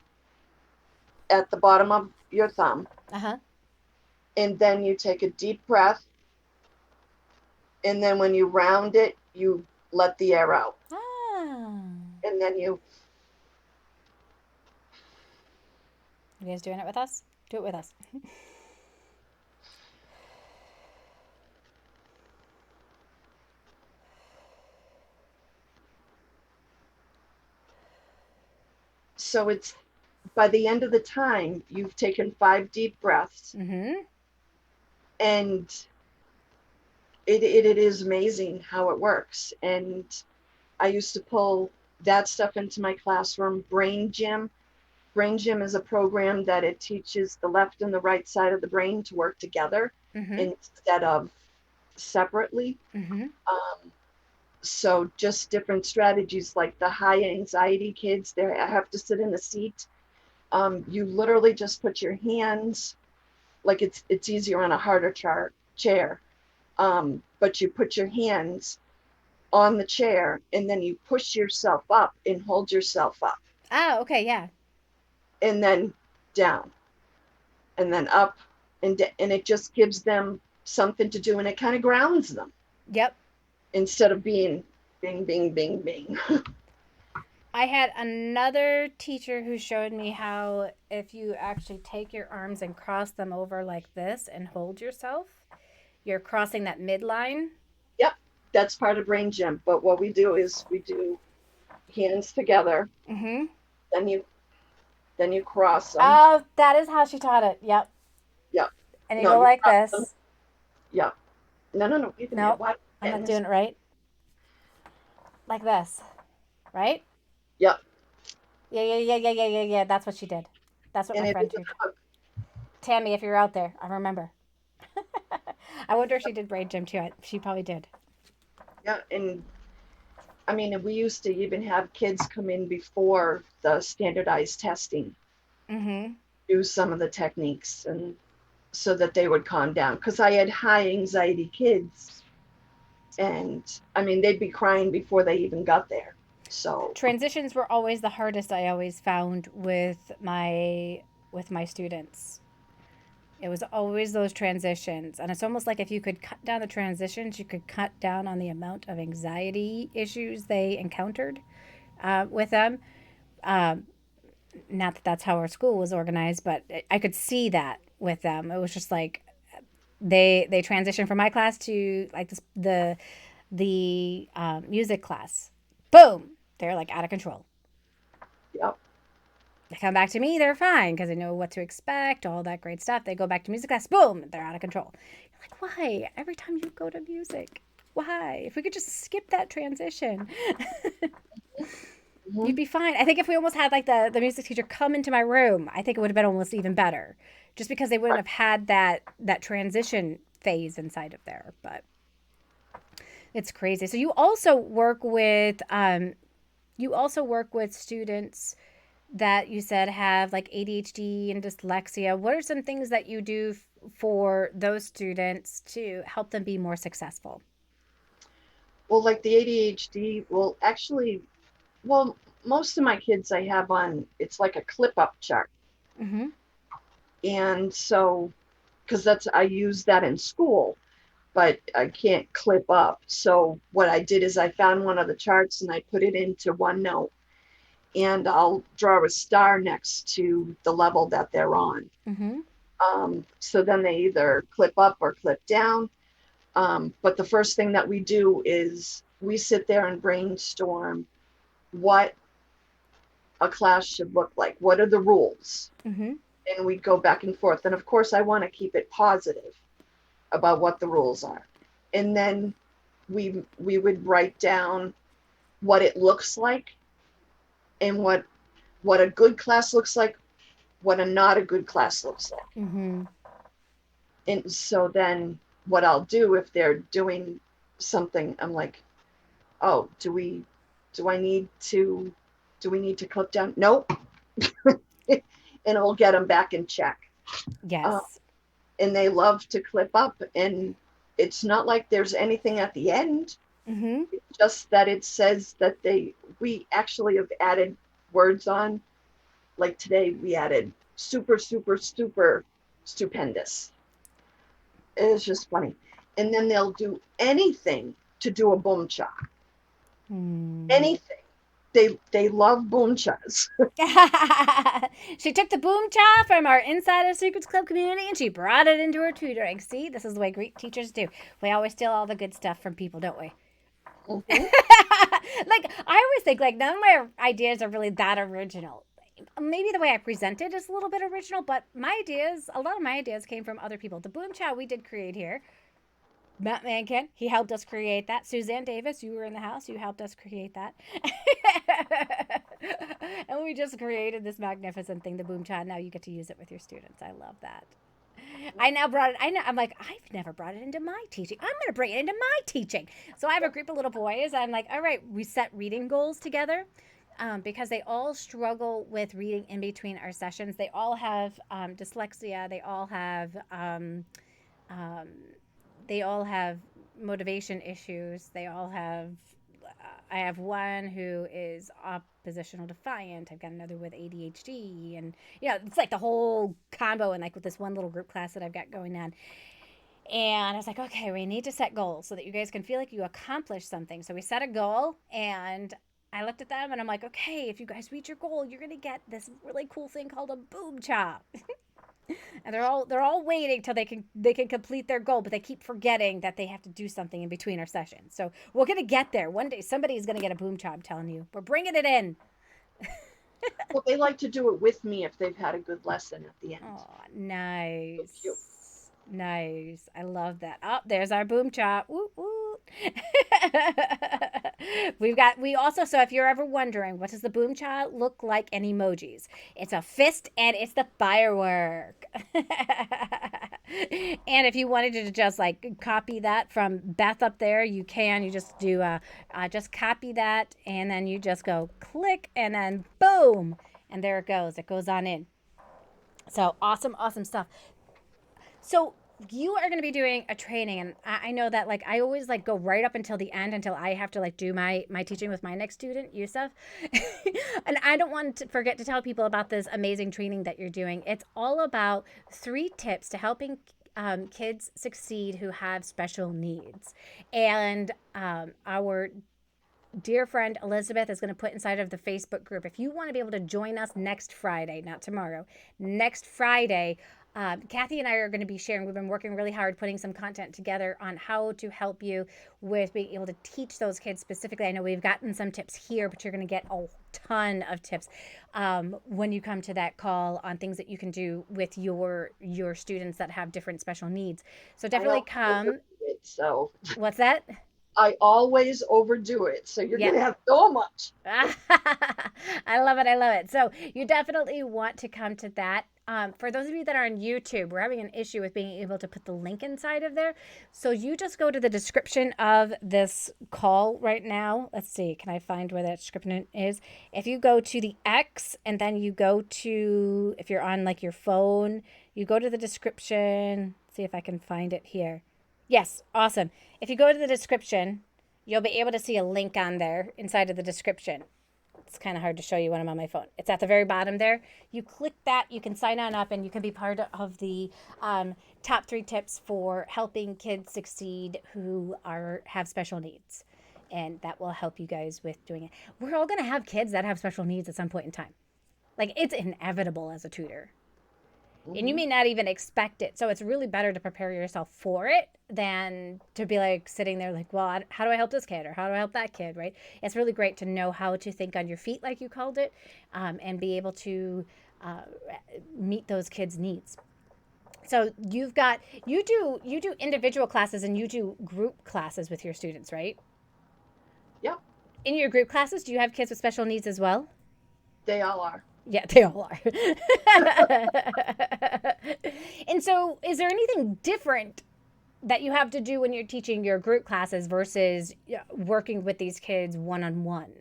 Speaker 2: at the bottom of your thumb,
Speaker 1: Uh huh.
Speaker 2: and then you take a deep breath, and then when you round it, you let the air out.
Speaker 1: Ah.
Speaker 2: And then
Speaker 1: You guys doing it with us? Do it with us.
Speaker 2: so it's by the end of the time, you've taken 5 deep breaths,
Speaker 1: Mm-hmm.
Speaker 2: and it is amazing how it works. And I used to pull that stuff into my classroom. Brain Gym. Brain Gym is a program that it teaches the left and the right side of the brain to work together
Speaker 1: Mm-hmm.
Speaker 2: instead of separately.
Speaker 1: Mm-hmm.
Speaker 2: So just different strategies, like the high anxiety kids, they have to sit in a seat. You literally just put your hands, like it's easier on a harder chair, but you put your hands on the chair, and then you push yourself up and hold yourself up,
Speaker 1: Oh, okay, yeah.
Speaker 2: and then down, and then up, and it just gives them something to do, and it kind of grounds them
Speaker 1: Yep.
Speaker 2: instead of being bing bing bing bing.
Speaker 1: I had another teacher who showed me how if you actually take your arms and cross them over like this and hold yourself, you're crossing that midline.
Speaker 2: Yep, that's part of Brain Gym. But what we do is we do hands together,
Speaker 1: Mm-hmm.
Speaker 2: then you cross them.
Speaker 1: Oh, that is how she taught it. Yep.
Speaker 2: Yep.
Speaker 1: And you
Speaker 2: No,
Speaker 1: go
Speaker 2: you
Speaker 1: like
Speaker 2: cross them.
Speaker 1: this.
Speaker 2: Yep. No, no, no. Wait a minute.
Speaker 1: Nope.
Speaker 2: What?
Speaker 1: I'm not doing it right. Like this. Right?
Speaker 2: Yep.
Speaker 1: Yeah, yeah, yeah, yeah, yeah, yeah, yeah. That's what she did. That's what
Speaker 2: And
Speaker 1: my
Speaker 2: it
Speaker 1: friend
Speaker 2: is
Speaker 1: did.
Speaker 2: a
Speaker 1: Tammy, if you're out there, I remember. I wonder if she did braid gym too. She probably did.
Speaker 2: yeah. And I mean, we used to even have kids come in before the standardized testing,
Speaker 1: Mm-hmm.
Speaker 2: do some of the techniques, and so that they would calm down. Because I had high anxiety kids, and I mean, they'd be crying before they even got there. So,
Speaker 1: Transitions were always the hardest. I always found with my students. It was always those transitions, and it's almost like if you could cut down the transitions, you could cut down on the amount of anxiety issues they encountered with them. Um, Not that that's how our school was organized, but I could see that with them. It was just like they transitioned from my class to like the music class. Boom, they're like out of control.
Speaker 2: yep.
Speaker 1: They come back to me, they're fine because they know what to expect, all that great stuff. They go back to music class, boom, they're out of control. You're like, why? Every time you go to music, why? If we could just skip that transition,
Speaker 2: Hmm.
Speaker 1: you'd be fine. I think if we almost had like the music teacher come into my room, I think it would have been almost even better. Just because they wouldn't have had that transition phase inside of there. But it's crazy. So you also work with students that you said have like ADHD and dyslexia. What are some things that you do for those students to help them be more successful?
Speaker 2: Well, like the ADHD, well, actually, well, most of my kids I have on, it's like a clip up chart.
Speaker 1: Mm-hmm.
Speaker 2: And so, because I use that in school, but I can't clip up. So what I did is I found one of the charts and I put it into OneNote and I'll draw a star next to the level that they're on.
Speaker 1: Mm-hmm.
Speaker 2: So then they either clip up or clip down. But the first thing that we do is we sit there and brainstorm what a class should look like. What are the rules?
Speaker 1: Mm-hmm.
Speaker 2: And we go back and forth. And of course, I want to keep it positive about what the rules are. And then we would write down what it looks like and what a good class looks like, what a not a good class looks like.
Speaker 1: Mm-hmm.
Speaker 2: And so then what I'll do if they're doing something, I'm like, oh, do I need to do we need to clip down? Nope. And it'll get them back in check. Uh,
Speaker 1: Yes.
Speaker 2: and they love to clip up, and it's not like there's anything at the end.
Speaker 1: Mm-hmm.
Speaker 2: It's just that it says that we actually have added words on. Like today, we added super, super, super stupendous. It's just funny. And then they'll do anything to do a boom cha.
Speaker 1: Hmm.
Speaker 2: Anything. They love boom chas.
Speaker 1: She took the boom cha from our Insider Secrets Club community and she brought it into her tutoring. See, this is the way great teachers do. We always steal all the good stuff from people, don't we?
Speaker 2: Mm-hmm.
Speaker 1: Like I always think like none of my ideas are really that original. Maybe the way I present it is a little bit original, but a lot of my ideas came from other people. The boom chow we did create here. Matt Mankin, he helped us create that. Suzanne Davis, you were in the house, you helped us create that. And we just created this magnificent thing, the boom chow. Now you get to use it with your students. I love that. I now brought it. I'm like, I've never brought it into my teaching. I'm going to bring it into my teaching. So I have a group of little boys. I'm like, all right, we set reading goals together because they all struggle with reading in between our sessions. They all have dyslexia. Um, they all have motivation issues. They all have. I have one who is oppositional defiant. I've got another with ADHD, and it's like the whole combo. And like with this one little group class that I've got going on, and I was like, okay, we need to set goals so that you guys can feel like you accomplished something. So we set a goal, and I looked at them and I'm like, okay, if you guys reach your goal, you're gonna get this really cool thing called a boob chop. And they're all waiting till they can complete their goal, but they keep forgetting that they have to do something in between our sessions. So we're gonna get there one day. Somebody's gonna get a boom chop. I'm telling you, we're bringing it in.
Speaker 2: Well, they like to do it with me if they've had a good lesson at the end.
Speaker 1: Oh,
Speaker 2: So cute.
Speaker 1: nice. Nice. I love that. Oh, there's our boom chop. Woo woo. We also, so if you're ever wondering, what does the boom chop look like in emojis? It's a fist and it's the firework. And if you wanted to just like copy that from Beth up there, you can. You just do, just copy that and then you just go click and then boom. And there it goes. It goes on in. So awesome, awesome stuff. So you are going to be doing a training, and I know that like I always like go right up until the end until I have to like do my teaching with my next student, Yusuf. And I don't want to forget to tell people about this amazing training that you're doing. It's all about 3 tips to helping kids succeed who have special needs, and our dear friend Elizabeth is going to put inside of the Facebook group. If you want to be able to join us next Friday, not tomorrow, next Friday, Kathy and I are going to be sharing. We've been working really hard putting some content together on how to help you with being able to teach those kids specifically. I know we've gotten some tips here, but you're going to get a ton of tips when you come to that call on things that you can do with your students that have different special needs. So
Speaker 2: I
Speaker 1: definitely
Speaker 2: always
Speaker 1: come.
Speaker 2: overdo it, so
Speaker 1: What's that?
Speaker 2: I always overdo it. So you're
Speaker 1: Yeah.
Speaker 2: gonna have so much.
Speaker 1: I love it. I love it. So you definitely want to come to that. For those of you that are on YouTube, we're having an issue with being able to put the link inside of there. So you just go to the description of this call right now. Let's see. Can I find where that description is? If you go to the X and then you go to, if you're on like your phone, you go to the description. See if I can find it here. Yes. Awesome. If you go to the description, you'll be able to see a link on there inside of the description. It's kind of hard to show you when I'm on my phone. It's at the very bottom there. You click that, you can sign on up, and you can be part of the top 3 tips for helping kids succeed who have special needs. And that will help you guys with doing it. We're all going to have kids that have special needs at some point in time. Like, it's inevitable as a tutor. And you
Speaker 2: Hmm.
Speaker 1: may not even expect it. So it's really better to prepare yourself for it than to be like sitting there like, well, how do I help this kid or how do I help that kid, right? It's really great to know how to think on your feet, like you called it, and be able to uh, meet those kids' needs. So you do individual classes and you do group classes with your students, right?
Speaker 2: Yep,
Speaker 1: In your group classes, do you have kids with special needs as well?
Speaker 2: they all are.
Speaker 1: Yeah, they all are. And so, is there anything different that you have to do when you're teaching your group classes versus working with these kids one on one?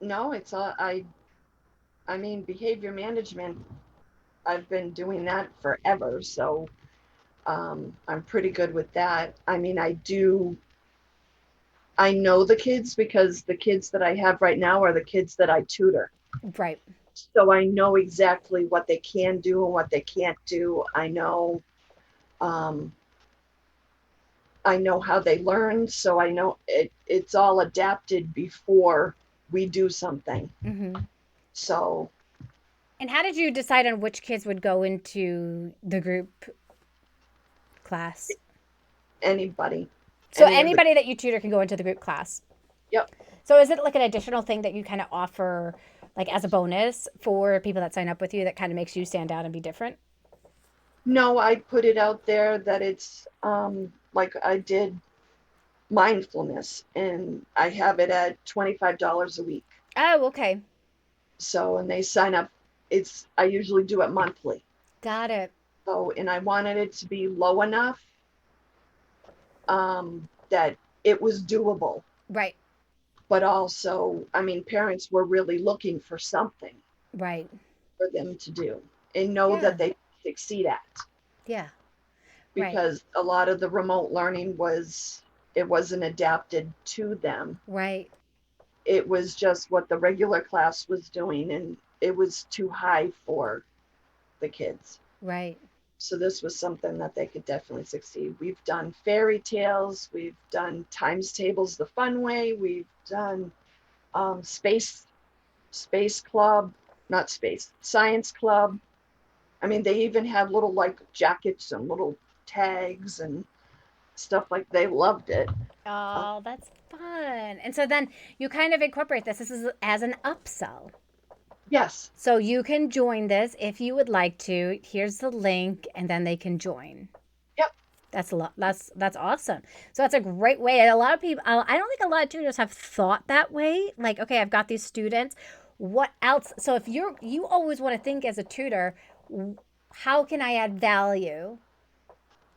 Speaker 2: No, it's all I mean behavior management. I've been doing that forever, so I'm pretty good with that. I mean, I know the kids because the kids that I have right now are the kids that I tutor.
Speaker 1: Right,
Speaker 2: So I know exactly what they can do and what they can't do. Um, I know how they learn, so I know it's all adapted before we do something.
Speaker 1: hmm.
Speaker 2: So
Speaker 1: And how did you decide on which kids would go into the group class?
Speaker 2: anybody,
Speaker 1: So
Speaker 2: any of the,
Speaker 1: anybody that you tutor can go into the group class.
Speaker 2: yep.
Speaker 1: So is it like an additional thing that you kind of offer, like as a bonus for people that sign up with you, that kind of makes you stand out and be different?
Speaker 2: No, I put it out there that it's like I did mindfulness and I have it at $25 a week.
Speaker 1: Oh, okay.
Speaker 2: So, and they sign up, I usually do it monthly.
Speaker 1: Got it.
Speaker 2: So, and I wanted it to be low enough that it was doable.
Speaker 1: Right,
Speaker 2: But also, I mean, parents were really looking for something
Speaker 1: right.
Speaker 2: for them to do and know
Speaker 1: Yeah,
Speaker 2: that they succeed at.
Speaker 1: yeah, right,
Speaker 2: Because a lot of the remote learning it wasn't adapted to them.
Speaker 1: right,
Speaker 2: It was just what the regular class was doing, and it was too high for the kids.
Speaker 1: right.
Speaker 2: So this was something that they could definitely succeed. We've done fairy tales, we've done times tables the fun way, we've done space club, not space, science club. I mean, they even had little like jackets and little tags and stuff like they loved it. Uh,
Speaker 1: Oh, that's fun. And so then you kind of incorporate this. This is as an upsell.
Speaker 2: yes.
Speaker 1: So you can join this if you would like to. Here's the link, and then they can join.
Speaker 2: Yep.
Speaker 1: That's a lot. That's awesome. So that's a great way. A lot of people. I don't think a lot of tutors have thought that way. Like, okay, I've got these students. What else? So if you always want to think as a tutor, how can I add value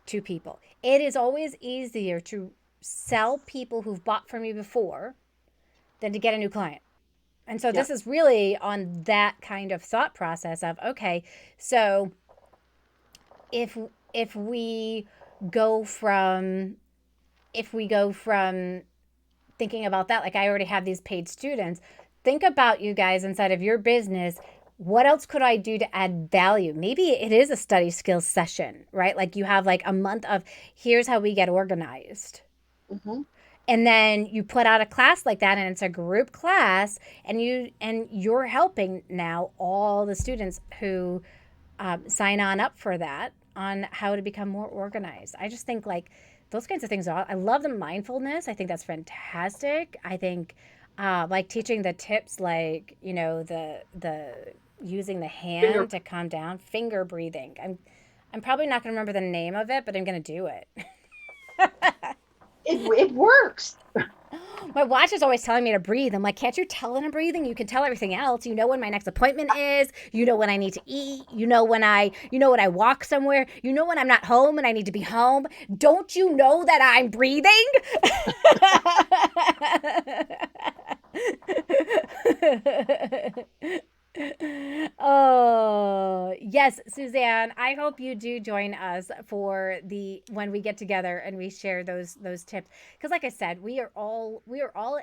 Speaker 1: to people? It is always easier to sell people who've bought from you before than to get a new client. And so
Speaker 2: Yep.
Speaker 1: this is really on that kind of thought process of, okay, so if if we go from if we go from thinking about that, like I already have these paid students, think about you guys inside of your business. What else could I do to add value? Maybe it is a study skills session, right? Like you have like a month of here's how we get organized.
Speaker 2: Hmm.
Speaker 1: And then you put out a class like that, and it's a group class, and you're helping now all the students who sign on up for that on how to become more organized. I just think like those kinds of things are. I love the mindfulness. I think that's fantastic. I think like teaching the tips, like the using the
Speaker 2: Finger,
Speaker 1: hand to calm down, finger breathing. I'm probably not going to remember the name of it, but I'm going to do it.
Speaker 2: it works.
Speaker 1: My watch is always telling me to breathe. I'm like, can't you tell when I'm breathing? You can tell everything else. You know when my next appointment is. You know when I need to eat. You know when I walk somewhere. You know when I'm not home and I need to be home. Don't you know that I'm breathing? Oh, yes, Suzanne. I hope you do join us for the when we get together and we share those tips. Because, like I said, we are all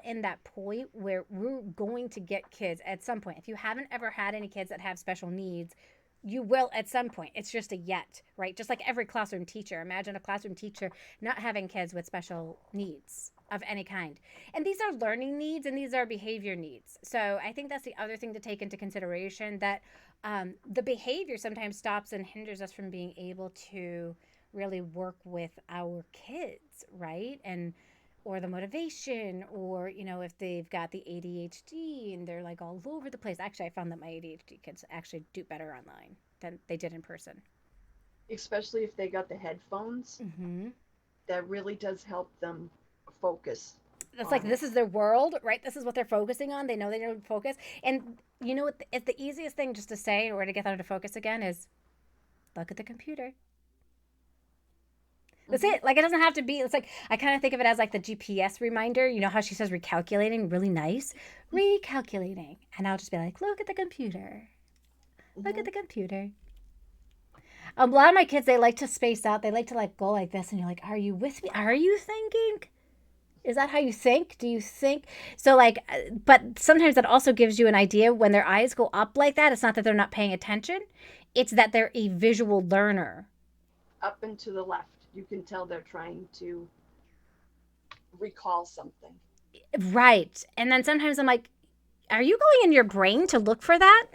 Speaker 1: in that point where we're going to get kids at some point. If you haven't ever had any kids that have special needs, you will at some point. It's just a yet, right? Just like every classroom teacher. Imagine a classroom teacher not having kids with special needs of any kind. And these are learning needs and these are behavior needs. So I think that's the other thing to take into consideration, that the behavior sometimes stops and hinders us from being able to really work with our kids, right? And or the motivation, or if they've got the ADHD and they're like all over the place. Actually, I found that my ADHD kids actually do better online than they did in person.
Speaker 2: Especially if they got the headphones.
Speaker 1: Mm-hmm.
Speaker 2: That really does help them focus
Speaker 1: It's like
Speaker 2: on it.
Speaker 1: this is their world, right? This is what they're focusing on. They know they don't focus. And you know what? It's the easiest thing just to say in order to get them to focus again is look at the computer. That's
Speaker 2: Hmm.
Speaker 1: it. Like it doesn't have to be. It's like I kind of think of it as like the GPS reminder. You know how she says recalculating, really nice, recalculating, and I'll just be like, look at the computer. Look at
Speaker 2: Hmm.
Speaker 1: the computer. A lot of my kids, they like to space out. They like to like go like this, and you're like, are you with me? Are you thinking? Is that how you think? Do you think so? Like, but sometimes that also gives you an idea when their eyes go up like that. It's not that they're not paying attention, it's that they're a visual learner.
Speaker 2: Up and to the left, you can tell they're trying to recall something.
Speaker 1: Right. And then sometimes I'm like, are you going in your brain to look for that?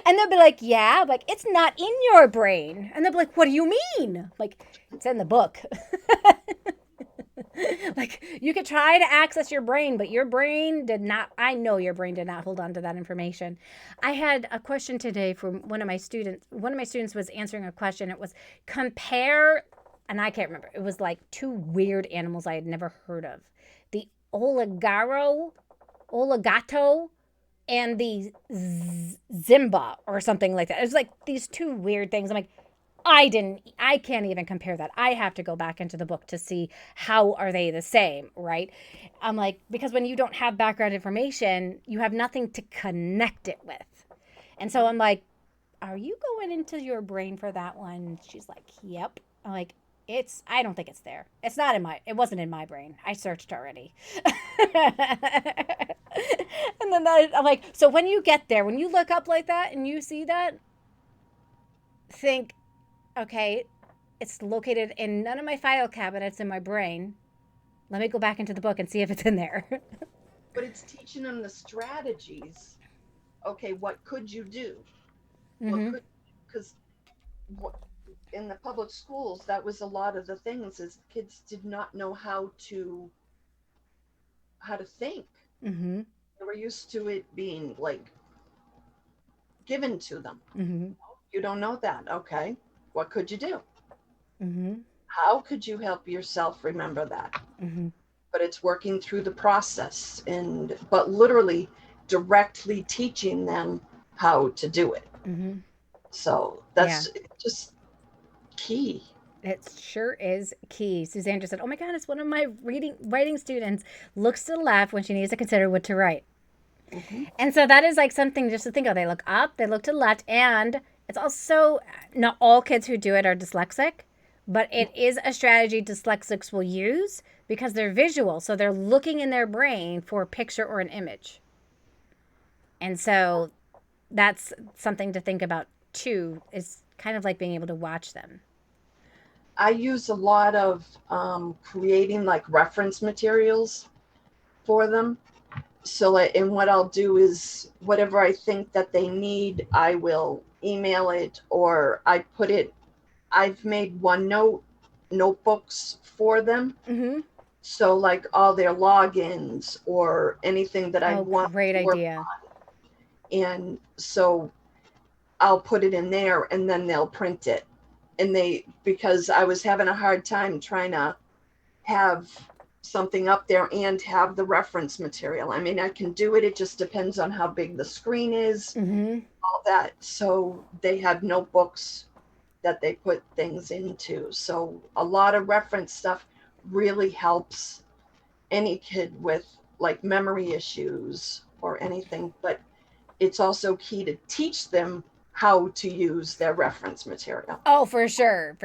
Speaker 1: And they'll be like, yeah. I'm like, it's not in your brain. And they'll be like, what do you mean? Like, it's in the book. Like you could try to access your brain, but your brain did not. I know your brain did not hold on to that information. I had a question today from one of my students. One of my students was answering a question. It was compare, and I can't remember. It was like two weird animals I had never heard of: the oligato, and the zimba or something like that. It was like these two weird things. I'm like, I can't even compare that. I have to go back into the book to see how are they the same, right? I'm like, because when you don't have background information, you have nothing to connect it with. And so
Speaker 2: Hmm.
Speaker 1: I'm like, are you going into your brain for that one? She's like, yep. I'm like, I don't think it's there. It wasn't in my brain. I searched already. And then I'm like, so when you get there, when you look up like that and you see that, think, okay, it's located in none of my file cabinets in my brain. Let me go back into the book and see if it's in there.
Speaker 2: But it's teaching them the strategies. Okay, what could you do? What
Speaker 1: Mm-hmm.
Speaker 2: could, because in the public schools, that was a lot of the things is kids did not know how to think.
Speaker 1: Mm-hmm.
Speaker 2: They were used to it being like given to them.
Speaker 1: Mm-hmm.
Speaker 2: You don't know that. Okay. What could you do?
Speaker 1: Mm-hmm.
Speaker 2: How could you help yourself remember that?
Speaker 1: Mm-hmm.
Speaker 2: But it's working through the process but literally directly teaching them how to do it.
Speaker 1: Mm-hmm.
Speaker 2: So
Speaker 1: Yeah.
Speaker 2: that's just key.
Speaker 1: It sure is key. Suzanne just said, "Oh my God, it's one of my writing students. Looks to the left when she needs to consider what to write."
Speaker 2: Hmm.
Speaker 1: And so that is like something just to think of. They look up, they look to the left, and it's also not all kids who do it are dyslexic, but it is a strategy dyslexics will use because they're visual. So they're looking in their brain for a picture or an image. And so that's something to think about too, is kind of like being able to watch them.
Speaker 2: I use a lot of creating like reference materials for them. So, and what I'll do is whatever I think that they need, I will email it or I put it. I've made OneNote notebooks for them.
Speaker 1: Mm-hmm.
Speaker 2: So, like all their logins or anything that I
Speaker 1: Oh,
Speaker 2: want
Speaker 1: great
Speaker 2: to work
Speaker 1: idea.
Speaker 2: on. And so I'll put it in there and then they'll print it. And because I was having a hard time trying to have something up there and have the reference material. I mean, I can do it. It just depends on how big the screen is,
Speaker 1: Mm-hmm.
Speaker 2: all that. So they have notebooks that they put things into. So a lot of reference stuff really helps any kid with like memory issues or anything, but it's also key to teach them how to use their reference material.
Speaker 1: Oh, for sure,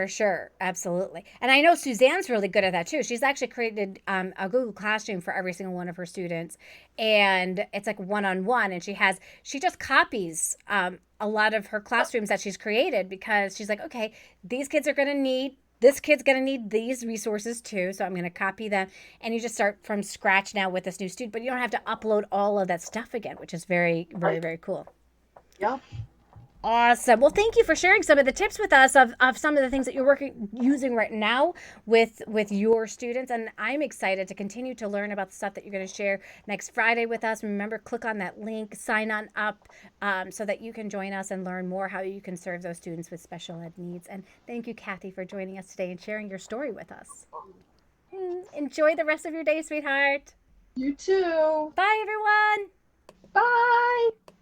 Speaker 1: absolutely. And I know Suzanne's really good at that too. She's actually created a Google Classroom for every single one of her students, and it's like one on one. And she just copies a lot of her classrooms that she's created because she's like, okay, these kids are going to need. This kid's going to need these resources too, so I'm going to copy them. And you just start from scratch now with this new student, but you don't have to upload all of that stuff again, which is very, very,
Speaker 2: Right?
Speaker 1: very cool.
Speaker 2: Yeah.
Speaker 1: Awesome. Well, thank you for sharing some of the tips with us of some of the things that you're using right now with your students. And I'm excited to continue to learn about the stuff that you're going to share next Friday with us. Remember, click on that link, sign on up so that you can join us and learn more how you can serve those students with special ed needs. And thank you, Kathy, for joining us today and sharing your story with us. Enjoy the rest of your day, sweetheart.
Speaker 2: You too.
Speaker 1: Bye, everyone.
Speaker 2: Bye.